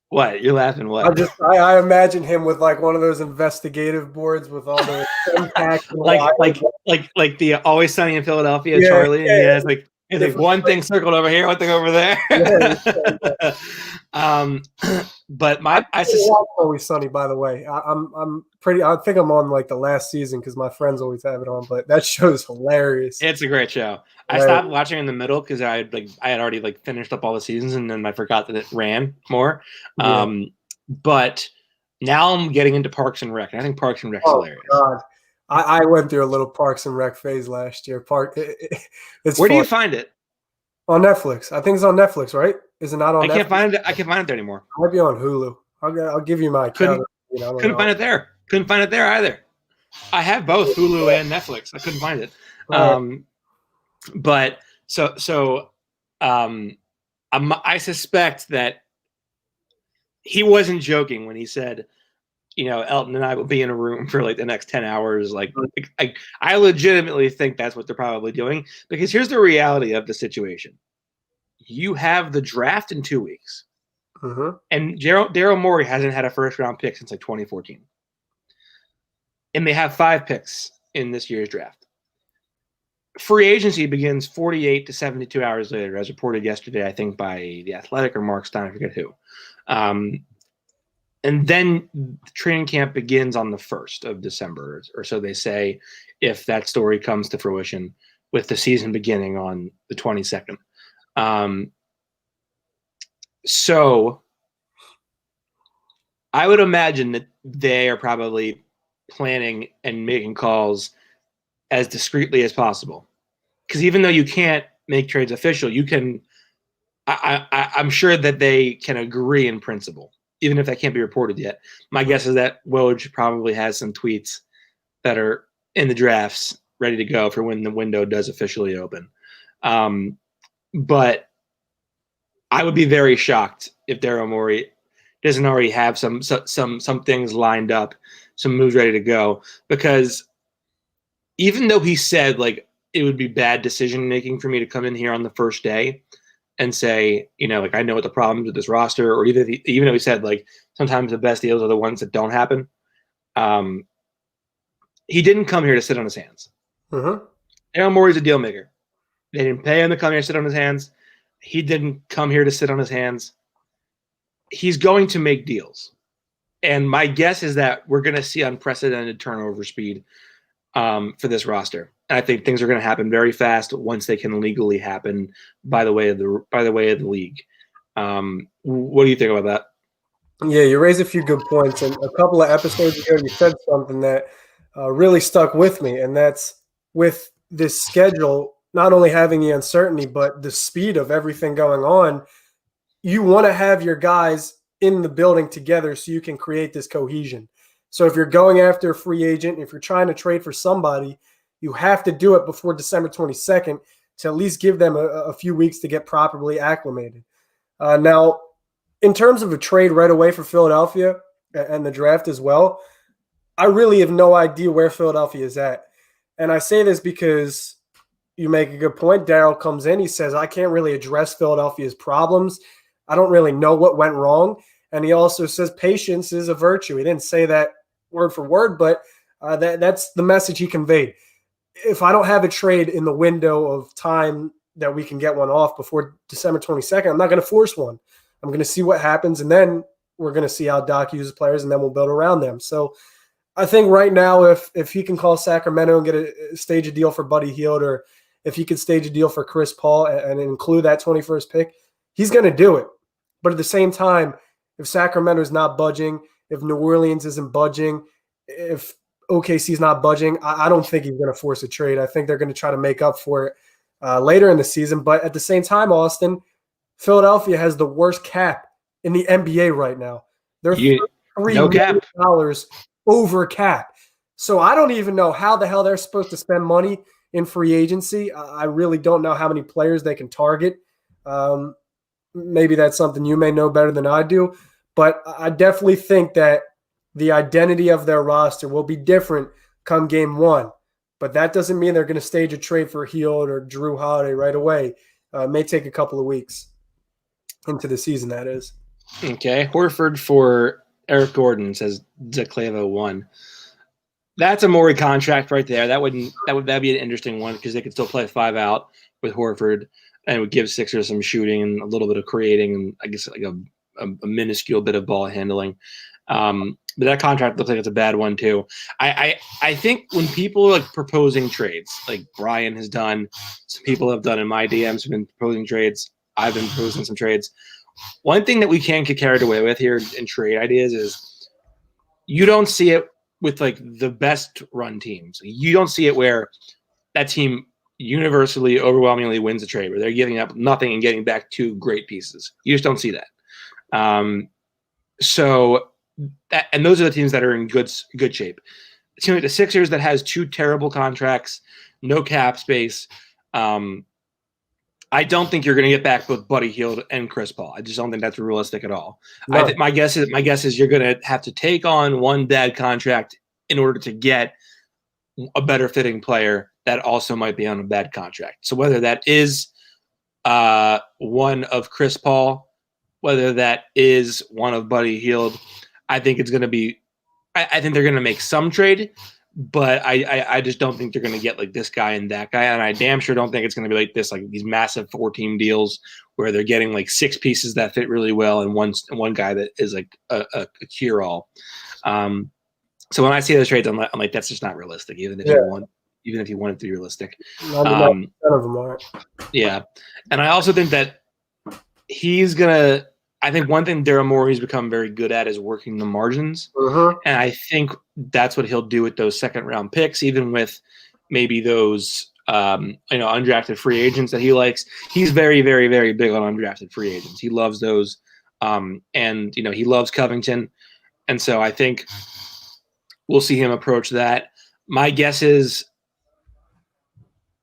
Speaker 1: what? You're laughing, what?
Speaker 2: I imagine him with like one of those investigative boards with all the impact
Speaker 1: like the Always Sunny in Philadelphia, Charlie, and he has like one thing circled over here, one thing over there. But I
Speaker 2: Always Sunny, by the way. I think I'm on like the last season because my friends always have it on, but that show's hilarious.
Speaker 1: It's a great show. I stopped watching in the middle because I had already finished up all the seasons, and then I forgot that it ran more. Yeah. But now I'm getting into Parks and Rec, and I think Parks and Rec's hilarious.
Speaker 2: God. I went through a little Parks and Rec phase last year. It's
Speaker 1: Where do you find it?
Speaker 2: On Netflix. I think it's on Netflix, right? Is it not on Netflix?
Speaker 1: I can't find it there anymore.
Speaker 2: It might be on Hulu. I'll give you my account.
Speaker 1: Couldn't find it there. Couldn't find it there either. I have both Hulu and Netflix. I couldn't find it. But I suspect that he wasn't joking when he said, Elton and I will be in a room for like the next 10 hours. I legitimately think that's what they're probably doing, because here's the reality of the situation. You have the draft in 2 weeks.
Speaker 2: Mm-hmm.
Speaker 1: And Daryl Morey hasn't had a first-round pick since 2014. And they have 5 picks in this year's draft. Free agency begins 48 to 72 hours later, as reported yesterday, I think, by The Athletic or Mark Stein, I forget who. And then training camp begins on the 1st of December, or so they say, if that story comes to fruition, with the season beginning on the 22nd. So I would imagine that they are probably planning and making calls as discreetly as possible. Because even though you can't make trades official, you can I'm sure that they can agree in principle, even if that can't be reported yet. My guess is that Woj probably has some tweets that are in the drafts ready to go for when the window does officially open. But I would be very shocked if Daryl Morey doesn't already have some things lined up, some moves ready to go, because even though he said it would be bad decision making for me to come in here on the first day and say, I know what the problems with this roster, or even though he said sometimes the best deals are the ones that don't happen. He didn't come here to sit on his hands.
Speaker 2: Mm-hmm.
Speaker 1: Daryl Morey's a deal maker. They didn't pay him to come here to sit on his hands. He didn't come here to sit on his hands. He's going to make deals. And my guess is that we're going to see unprecedented turnover speed for this roster. And I think things are going to happen very fast once they can legally happen by the way of the league. What do you think about that?
Speaker 2: Yeah, you raised a few good points. And a couple of episodes ago, you said something that really stuck with me. And that's with this schedule, not only having the uncertainty, but the speed of everything going on. You want to have your guys in the building together so you can create this cohesion. So if you're going after a free agent, if you're trying to trade for somebody, you have to do it before December 22nd to at least give them a few weeks to get properly acclimated. Now, in terms of a trade right away for Philadelphia and the draft as well, I really have no idea where Philadelphia is at. And I say this because you make a good point. Daryl comes in. He says, I can't really address Philadelphia's problems. I don't really know what went wrong. And he also says patience is a virtue. He didn't say that word for word, but that's the message he conveyed. If I don't have a trade in the window of time that we can get one off before December 22nd, I'm not going to force one. I'm going to see what happens, and then we're going to see how Doc uses players, and then we'll build around them. So I think right now, if he can call Sacramento and stage a deal for Buddy Hield, or if he could stage a deal for Chris Paul and include that 21st pick, he's going to do it. But at the same time, if Sacramento is not budging, if New Orleans isn't budging, if OKC is not budging, I don't think he's going to force a trade. I think they're going to try to make up for it later in the season. But at the same time, Austin, Philadelphia has the worst cap in the NBA right now. They're $3 million over cap. So I don't even know how the hell they're supposed to spend money in free agency. I really don't know how many players they can target. Maybe that's something you may know better than I do. But I definitely think that the identity of their roster will be different come game one. But that doesn't mean they're going to stage a trade for Hield or Drew Holiday right away. It may take a couple of weeks into the season, that is.
Speaker 1: Okay. Horford for Eric Gordon, says Zaclavo 1. That's a Morey contract right there. That'd be an interesting one because they could still play 5 out with Horford and it would give Sixers some shooting and a little bit of creating and I guess like a minuscule bit of ball handling. But that contract looks like it's a bad one too. I think when people are like proposing trades, like Brian has done, some people have done in my DMs have been proposing trades. I've been proposing some trades. One thing that we can't get carried away with here in trade ideas is you don't see it with like the best run teams. You don't see it where that team universally, overwhelmingly wins a trade, where they're giving up nothing and getting back 2 great pieces. You just don't see that. And those are the teams that are in good shape. A team like the Sixers that has 2 terrible contracts, no cap space. I don't think you're going to get back both Buddy Hield and Chris Paul. I just don't think that's realistic at all. No. My guess is you're going to have to take on one bad contract in order to get a better fitting player that also might be on a bad contract. So whether that is one of Chris Paul, whether that is one of Buddy Hield, I think it's going to be. I think they're going to make some trade. But I just don't think they're going to get like this guy and that guy. And I damn sure don't think it's going to be like this, like these massive 4-team deals where they're getting like 6 pieces that fit really well and one guy that is like a cure-all. So when I see those trades, I'm like, that's just not realistic, even if you want it to be realistic.
Speaker 2: 99% of them are.
Speaker 1: Yeah. And I also think that he's going to – I think one thing Daryl Morey's become very good at is working the margins.
Speaker 2: Mm-hmm.
Speaker 1: And I think that's what he'll do with those second-round picks, even with maybe those undrafted free agents that he likes. He's very, very, very big on undrafted free agents. He loves those. And he loves Covington. And so I think we'll see him approach that. My guess is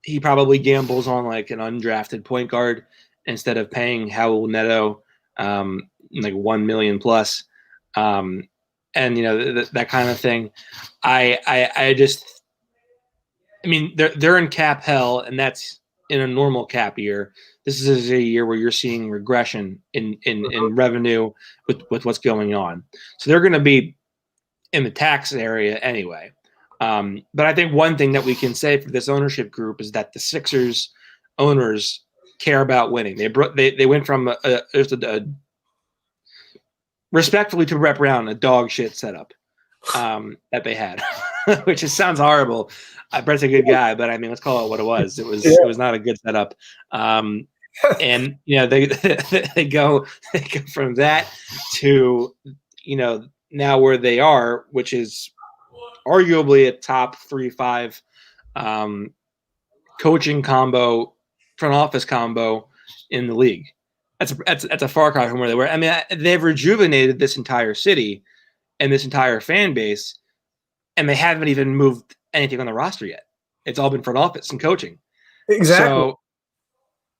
Speaker 1: he probably gambles on like an undrafted point guard instead of paying Raul Neto like $1 million plus, and that kind of thing. I mean they're in cap hell, and that's in a normal cap year. This is a year where you're seeing regression in revenue with what's going on. So they're going to be in the tax area anyway. But I think one thing that we can say for this ownership group is that the Sixers owners care about winning. They went from respectfully to Rep Brown, a dog shit setup that they had, which sounds horrible. Brett's a good guy, but I mean, let's call it what it was. It was not a good setup. And they go from that to now where they are, which is arguably a top 3-5 coaching combo, front office combo in the league. That's a far cry from where they were. I mean, they've rejuvenated this entire city and this entire fan base, and they haven't even moved anything on the roster yet. It's all been front office and coaching.
Speaker 2: Exactly.
Speaker 1: So,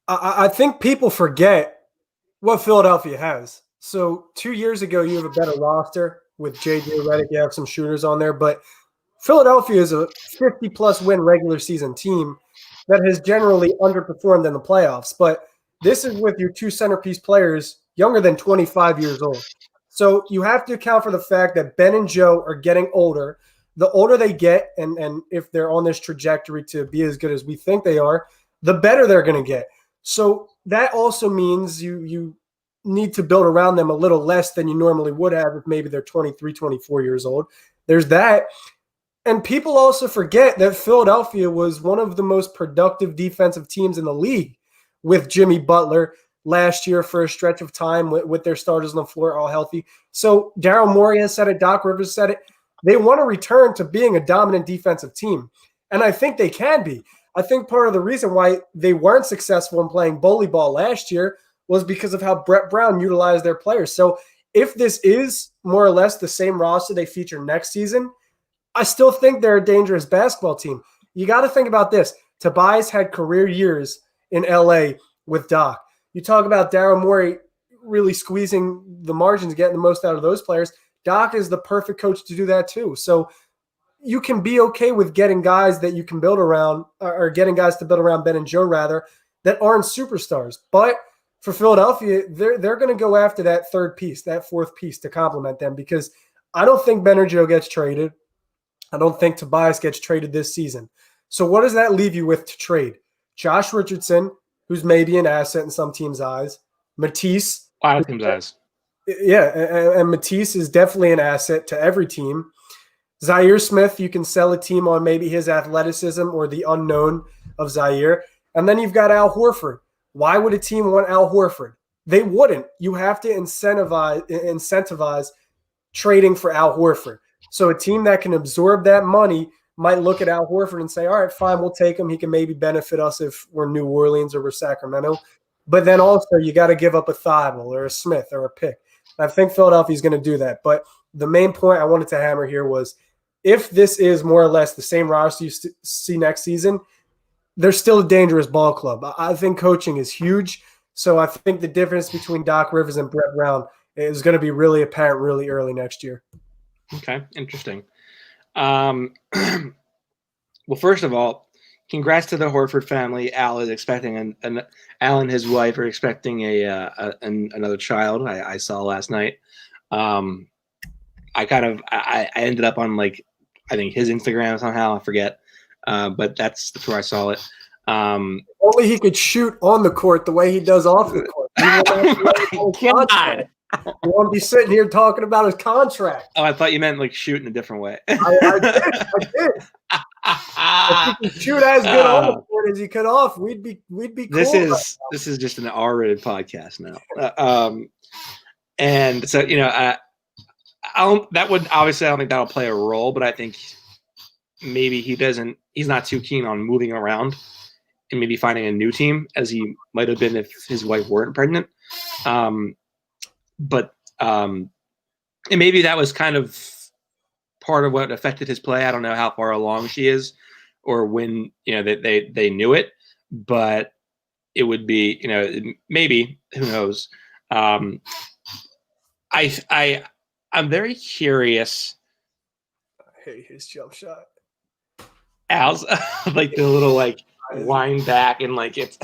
Speaker 2: I think people forget what Philadelphia has. So 2 years ago, you have a better roster with J.J. Redick. You have some shooters on there, but Philadelphia is a 50-plus win regular season team that has generally underperformed in the playoffs. But this is with your 2 centerpiece players younger than 25 years old. So you have to account for the fact that Ben and Joe are getting older. The older they get, and if they're on this trajectory to be as good as we think they are, the better they're going to get. So that also means you need to build around them a little less than you normally would have if maybe they're 23, 24 years old. There's that. And people also forget that Philadelphia was one of the most productive defensive teams in the league with Jimmy Butler last year for a stretch of time with their starters on the floor all healthy. So Daryl Morey has said it. Doc Rivers said it. They want to return to being a dominant defensive team. And I think they can be. I think part of the reason why they weren't successful in playing bully ball last year was because of how Brett Brown utilized their players. So if this is more or less the same roster they feature next season, I still think they're a dangerous basketball team. You got to think about this. Tobias had career years in LA with Doc. You talk about Daryl Morey really squeezing the margins, getting the most out of those players. Doc is the perfect coach to do that too. So you can be okay with getting guys that you can build around, or getting guys to build around Ben and Joe rather, that aren't superstars. But for Philadelphia, they're going to go after that third piece, that fourth piece to complement them, because I don't think Ben or Joe gets traded. I don't think Tobias gets traded this season. So what does that leave you with to trade? Josh Richardson, who's maybe an asset in some teams' eyes. Matisse.
Speaker 1: A lot of teams' eyes.
Speaker 2: Yeah, and Matisse is definitely an asset to every team. Zaire Smith, you can sell a team on maybe his athleticism or the unknown of Zaire. And then you've got Al Horford. Why would a team want Al Horford? They wouldn't. You have to incentivize trading for Al Horford. So a team that can absorb that money might look at Al Horford and say, all right, fine, we'll take him. He can maybe benefit us if we're New Orleans or we're Sacramento. But then also you got to give up a Thibault or a Smith or a pick. I think Philadelphia is going to do that. But the main point I wanted to hammer here was, if this is more or less the same roster you see next season, they're still a dangerous ball club. I think coaching is huge. So I think the difference between Doc Rivers and Brett Brown is going to be really apparent really early next year.
Speaker 1: Okay, interesting. Well, first of all, congrats to the Horford family. Al is expecting Al and his wife are expecting another child. I saw last night. I ended up on I think his Instagram somehow, I forget. But that's where I saw it.
Speaker 2: Only he could shoot on the court the way he does off the court.
Speaker 1: God.
Speaker 2: You won't be sitting here talking about his contract.
Speaker 1: Oh, I thought you meant shoot in a different way.
Speaker 2: I did. If he could shoot as good on the court as he could off, we'd be cool.
Speaker 1: This is just an R-rated podcast now. And so I don't think that'll play a role, but I think maybe he's not too keen on moving around and maybe finding a new team, as he might have been if his wife weren't pregnant. And maybe that was kind of part of what affected his play. I don't know how far along she is or when, they knew it, but it would be, maybe, who knows? I'm very curious.
Speaker 2: I hate his jump shot.
Speaker 1: Al's the little wind back and it's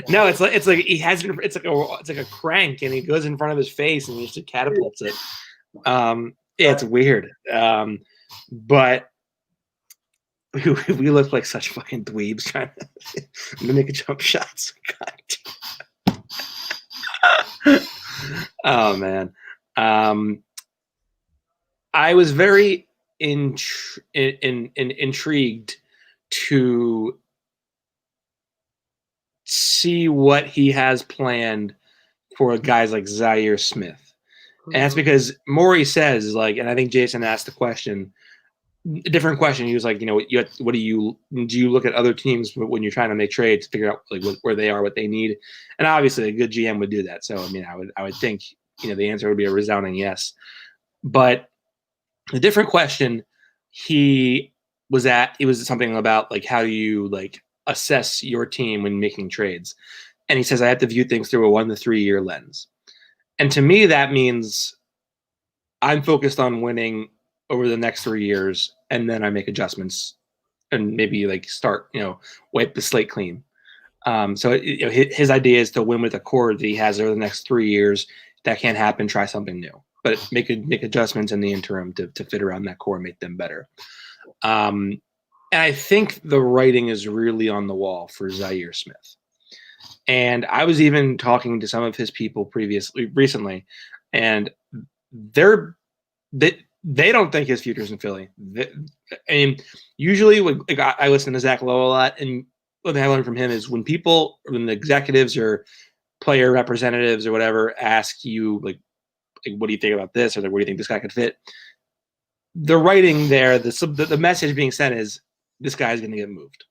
Speaker 1: no, it's like he has it's like a crank and he goes in front of his face and he just catapults it. It's weird. But we look like such fucking dweebs trying to mimic a jump shots. Oh man. I was very intrigued to see what he has planned for guys like Zaire Smith. And that's because Morey says, and I think Jason asked a different question. He was like, what do you look at other teams when you're trying to make trades to figure out where they are, what they need? And obviously a good GM would do that. So, I would think, the answer would be a resounding yes. But the different question he was something about how do you assess your team when making trades? And he says, I have to view things through a 1 to 3 year lens. And to me, that means I'm focused on winning over the next 3 years, and then I make adjustments and maybe start, wipe the slate clean. So his idea is to win with the core that he has over the next 3 years that can't happen, try something new. But make adjustments in the interim to fit around that core and make them better. And I think the writing is really on the wall for Zaire Smith. And I was even talking to some of his people recently, and they don't think his future's in Philly. Usually I listen to Zach Lowe a lot, and what I learned from him is when the executives or player representatives or whatever ask you like what do you think about this, or like, where do you think this guy could fit? The writing there, the message being sent is this guy's going to get moved.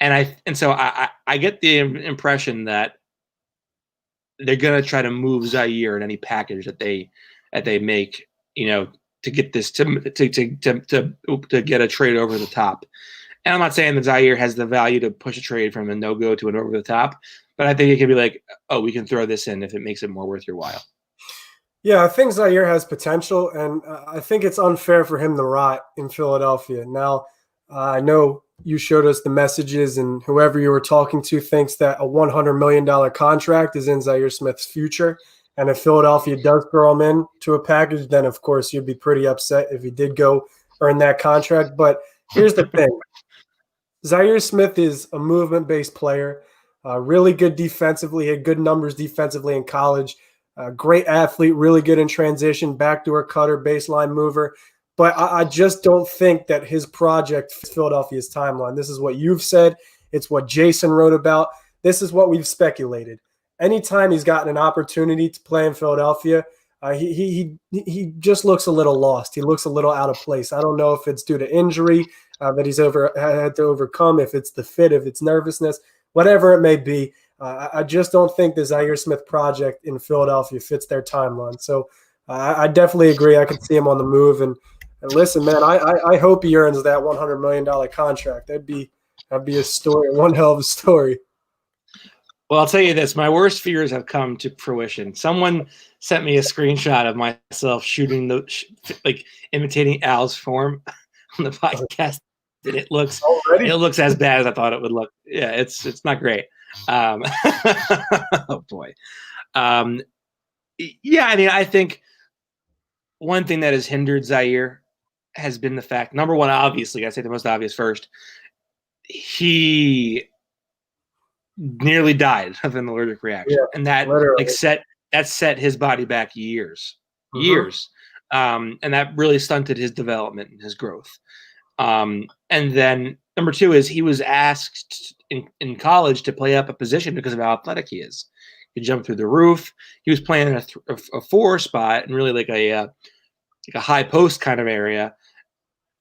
Speaker 1: And so I get the impression that they're going to try to move Zaire in any package that they make, to get this to get a trade over the top. And I'm not saying that Zaire has the value to push a trade from a no-go to an over the top, but I think it could be like, oh, we can throw this in if it makes it more worth your while.
Speaker 2: Yeah, I think Zaire has potential, and I think it's unfair for him to rot in Philadelphia. Now, I know you showed us the messages, and whoever you were talking to thinks that a $100 million contract is in Zaire Smith's future. And if Philadelphia does throw him in to a package, then, of course, you'd be pretty upset if he did go earn that contract. But here's the thing. Zaire Smith is a movement-based player, really good defensively, had good numbers defensively in college, great athlete, really good in transition, backdoor cutter, baseline mover. But I just don't think that his project fits Philadelphia's timeline. This is what you've said. It's what Jason wrote about. This is what we've speculated. Anytime he's gotten an opportunity to play in Philadelphia, he just looks a little lost. He looks a little out of place. I don't know if it's due to injury that he's had to overcome, if it's the fit, if it's nervousness, whatever it may be. I just don't think the Zaire Smith project in Philadelphia fits their timeline. So I definitely agree. I could see him on the move. And listen, man, I hope he earns that $100 million contract. That'd be a story, one hell of a story.
Speaker 1: Well, I'll tell you this. My worst fears have come to fruition. Someone sent me a screenshot of myself shooting imitating Al's form on the podcast, and it looks as bad as I thought it would look. Yeah, it's not great. Oh boy. Yeah, I mean, I think one thing that has hindered Zaire has been the fact, number one, obviously, I say the most obvious first, he nearly died of an allergic reaction, and that set his body back years, and that really stunted his development and his growth. And then number two is he was asked in college to play up a position because of how athletic he is. He could jump through the roof. He was playing in a 4 spot and really like a high post kind of area,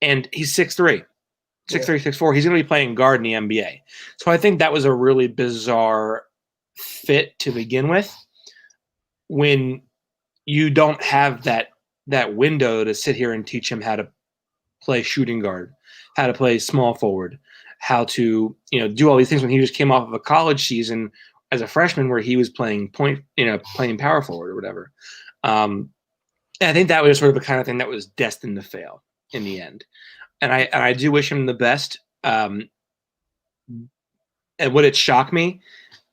Speaker 1: and he's 6'3". 6'3", 6'4". He's going to be playing guard in the NBA. So I think that was a really bizarre fit to begin with when you don't have that window to sit here and teach him how to play shooting guard, how to play small forward, how to do all these things when he just came off of a college season as a freshman where he was playing playing power forward or whatever. And I think that was sort of the kind of thing that was destined to fail in the end. And I do wish him the best. And would it shock me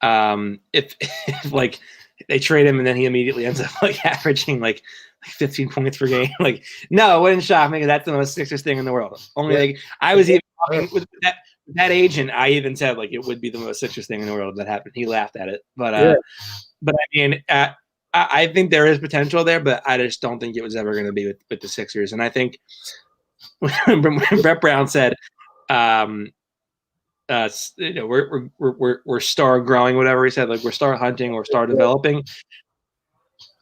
Speaker 1: if like they trade him and then he immediately ends up like averaging like 15 points per game? Like, no, it wouldn't shock me because that's the most Sixers thing in the world. Only like I was even talking with that agent. I even said like it would be the most Sixers thing in the world if that happened. He laughed at it, but I mean, I think there is potential there, but I just don't think it was ever going to be with the Sixers. And I think when Brett Brown said, we're star growing, whatever he said, like we're star hunting or star developing.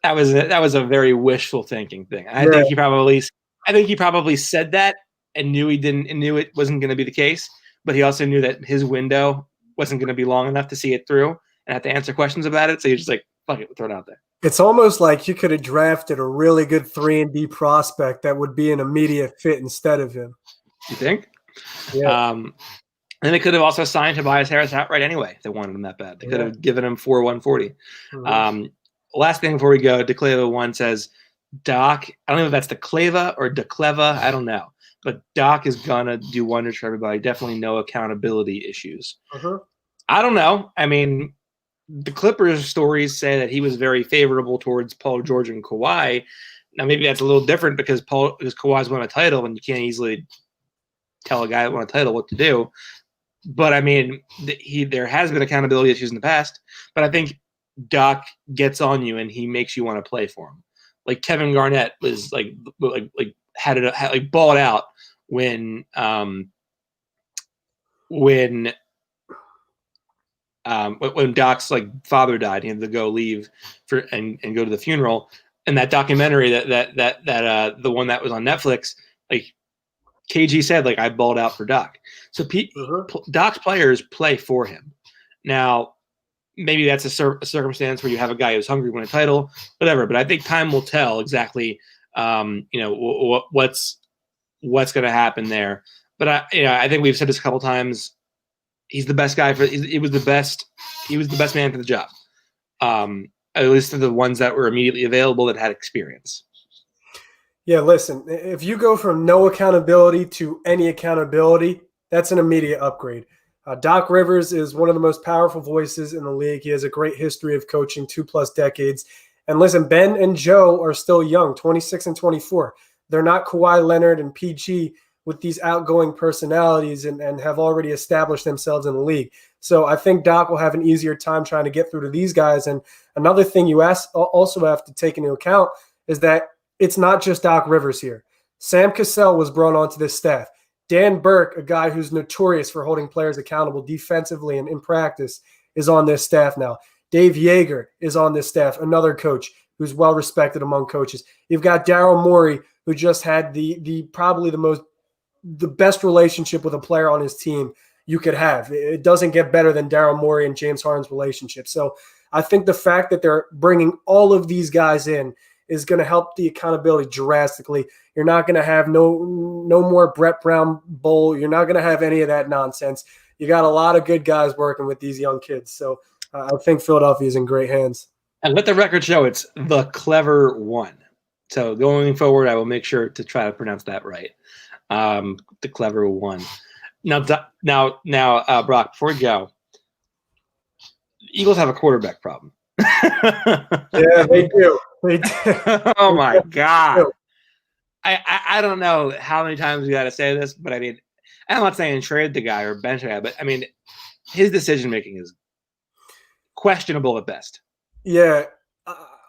Speaker 1: That was a very wishful thinking thing. I think he probably said that and knew it wasn't going to be the case, but he also knew that his window wasn't going to be long enough to see it through and have to answer questions about it. So he's just like, fuck it, we'll throw it out there. It's
Speaker 2: almost like you could have drafted a really good 3-and-D prospect that would be an immediate fit instead of him.
Speaker 1: You think?
Speaker 2: Yeah.
Speaker 1: And they could have also signed Tobias Harris outright anyway if they wanted him that bad. They could have given him 140. Mm-hmm. Last thing before we go, DeCleva1 says, Doc, I don't know if that's DeCleva or DeCleva, I don't know. But Doc is going to do wonders for everybody. Definitely no accountability issues.
Speaker 2: Uh-huh.
Speaker 1: I don't know. I mean, the Clippers stories say that he was very favorable towards Paul George and Kawhi. Now maybe that's a little different because Kawhi's won a title, and you can't easily tell a guy that won a title what to do. But I mean, there has been accountability issues in the past. But I think Doc gets on you and he makes you want to play for him. Like Kevin Garnett was had balled out when Doc's like father died. He had to leave and go to the funeral. And that documentary that the one that was on Netflix, like KG said, like I balled out for Doc. So Doc's players play for him. Now, maybe that's a circumstance where you have a guy who's hungry to win a title, whatever. But I think time will tell exactly, what's going to happen there. But I think we've said this a couple times. He's the best guy he was the best man for the job. At least to the ones that were immediately available that had experience.
Speaker 2: Yeah, listen, if you go from no accountability to any accountability, that's an immediate upgrade. Doc Rivers is one of the most powerful voices in the league. He has a great history of coaching, 2+ decades. And listen, Ben and Joe are still young, 26 and 24. They're not Kawhi Leonard and PG with these outgoing personalities and have already established themselves in the league. So I think Doc will have an easier time trying to get through to these guys. And another thing you also have to take into account is that it's not just Doc Rivers here. Sam Cassell was brought onto this staff. Dan Burke, a guy who's notorious for holding players accountable defensively and in practice, is on this staff now. Dave Yeager is on this staff, another coach who's well respected among coaches. You've got Daryl Morey, who just had probably the best relationship with a player on his team you could have. It doesn't get better than Daryl Morey and James Harden's relationship. So I think the fact that they're bringing all of these guys in is going to help the accountability drastically. You're not going to have no more Brett Brown Bowl. You're not going to have any of that nonsense. You got a lot of good guys working with these young kids. So I think Philadelphia is in great hands.
Speaker 1: And let the record show it's the clever one. So going forward, I will make sure to try to pronounce that right. The clever one. Now, Brock, before we go, the Eagles have a quarterback problem.
Speaker 2: Yeah, they do. They do.
Speaker 1: Oh my God. I don't know how many times we got to say this, but I mean, I'm not saying trade the guy or bench the guy, but I mean, his decision making is questionable at best.
Speaker 2: Yeah,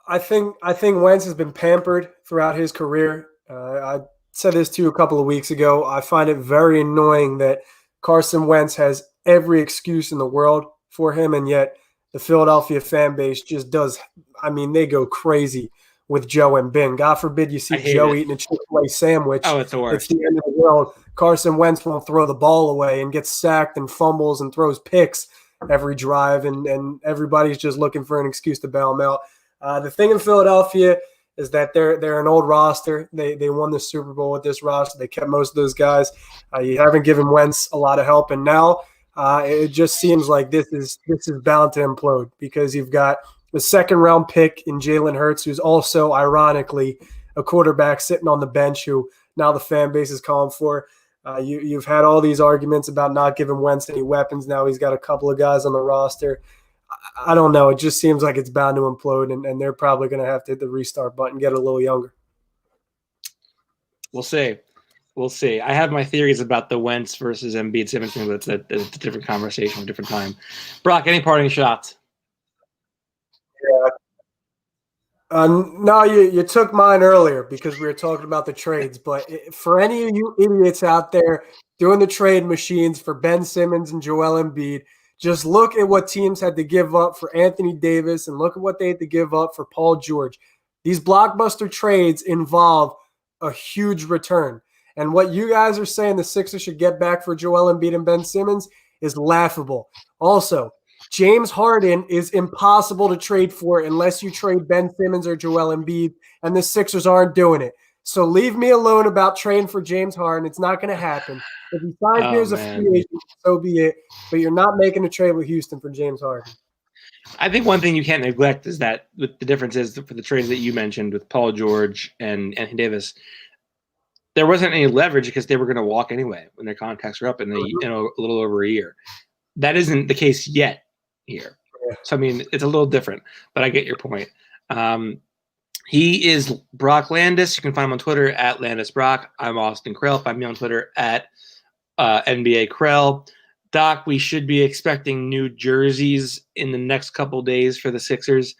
Speaker 2: I think Wentz has been pampered throughout his career. I said this to you a couple of weeks ago. I find it very annoying that Carson Wentz has every excuse in the world for him, and yet the Philadelphia fan base just does. I mean, they go crazy with Joe and Ben. God forbid you see Joe eating a Chick-fil-A sandwich.
Speaker 1: Oh, it's the worst.
Speaker 2: It's the end of the world. Carson Wentz won't throw the ball away and gets sacked and fumbles and throws picks every drive, and everybody's just looking for an excuse to bail him out. The thing in Philadelphia is that they're an old roster. They won the Super Bowl with this roster. They kept most of those guys. You haven't given Wentz a lot of help, and now it just seems like this is bound to implode because you've got the second-round pick in Jalen Hurts, who's also, ironically, a quarterback sitting on the bench who now the fan base is calling for. You've had all these arguments about not giving Wentz any weapons. Now he's got a couple of guys on the roster. I don't know. It just seems like it's bound to implode, and they're probably going to have to hit the restart button, get a little younger.
Speaker 1: We'll see. We'll see. I have my theories about the Wentz versus Embiid Simmons thing, but it's a different conversation, a different time. Brock, any parting shots?
Speaker 2: Yeah. No, you took mine earlier because we were talking about the trades. But for any of you idiots out there doing the trade machines for Ben Simmons and Joel Embiid, just look at what teams had to give up for Anthony Davis and look at what they had to give up for Paul George. These blockbuster trades involve a huge return. And what you guys are saying the Sixers should get back for Joel Embiid and Ben Simmons is laughable. Also, James Harden is impossible to trade for unless you trade Ben Simmons or Joel Embiid, and the Sixers aren't doing it. So leave me alone about trading for James Harden. It's not going to happen. If he signs here as a free agent, so be it. But you're not making a trade with Houston for James Harden.
Speaker 1: I think one thing you can't neglect is that the difference is for the trades that you mentioned with Paul George and Anthony Davis, there wasn't any leverage because they were going to walk anyway when their contracts were up in a little over a year. That isn't the case yet here.
Speaker 2: Yeah.
Speaker 1: So, I mean, it's a little different, but I get your point. He is Brock Landis. You can find him on Twitter at LandisBrock. I'm Austin Krell. Find me on Twitter at NBA Krell. Doc, we should be expecting new jerseys in the next couple days for the Sixers.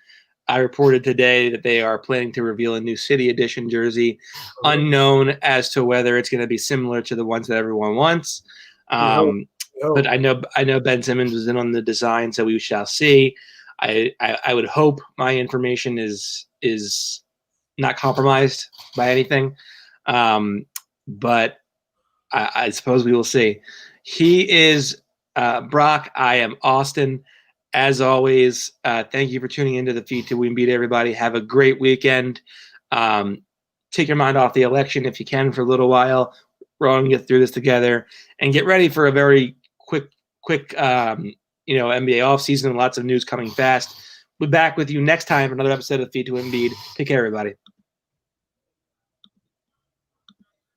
Speaker 1: I reported today that they are planning to reveal a new City Edition jersey, unknown as to whether it's going to be similar to the ones that everyone wants. But I know Ben Simmons was in on the design, so we shall see. I would hope my information is not compromised by anything, but I suppose we will see. He is Brock. I am Austin. As always, thank you for tuning into the Feed to Win Beat, everybody. Have a great weekend. Take your mind off the election if you can for a little while. We're all going to get through this together and get ready for a very quick NBA offseason. Lots of news coming fast. We'll be back with you next time for another episode of Feed to Embiid. Take care, everybody.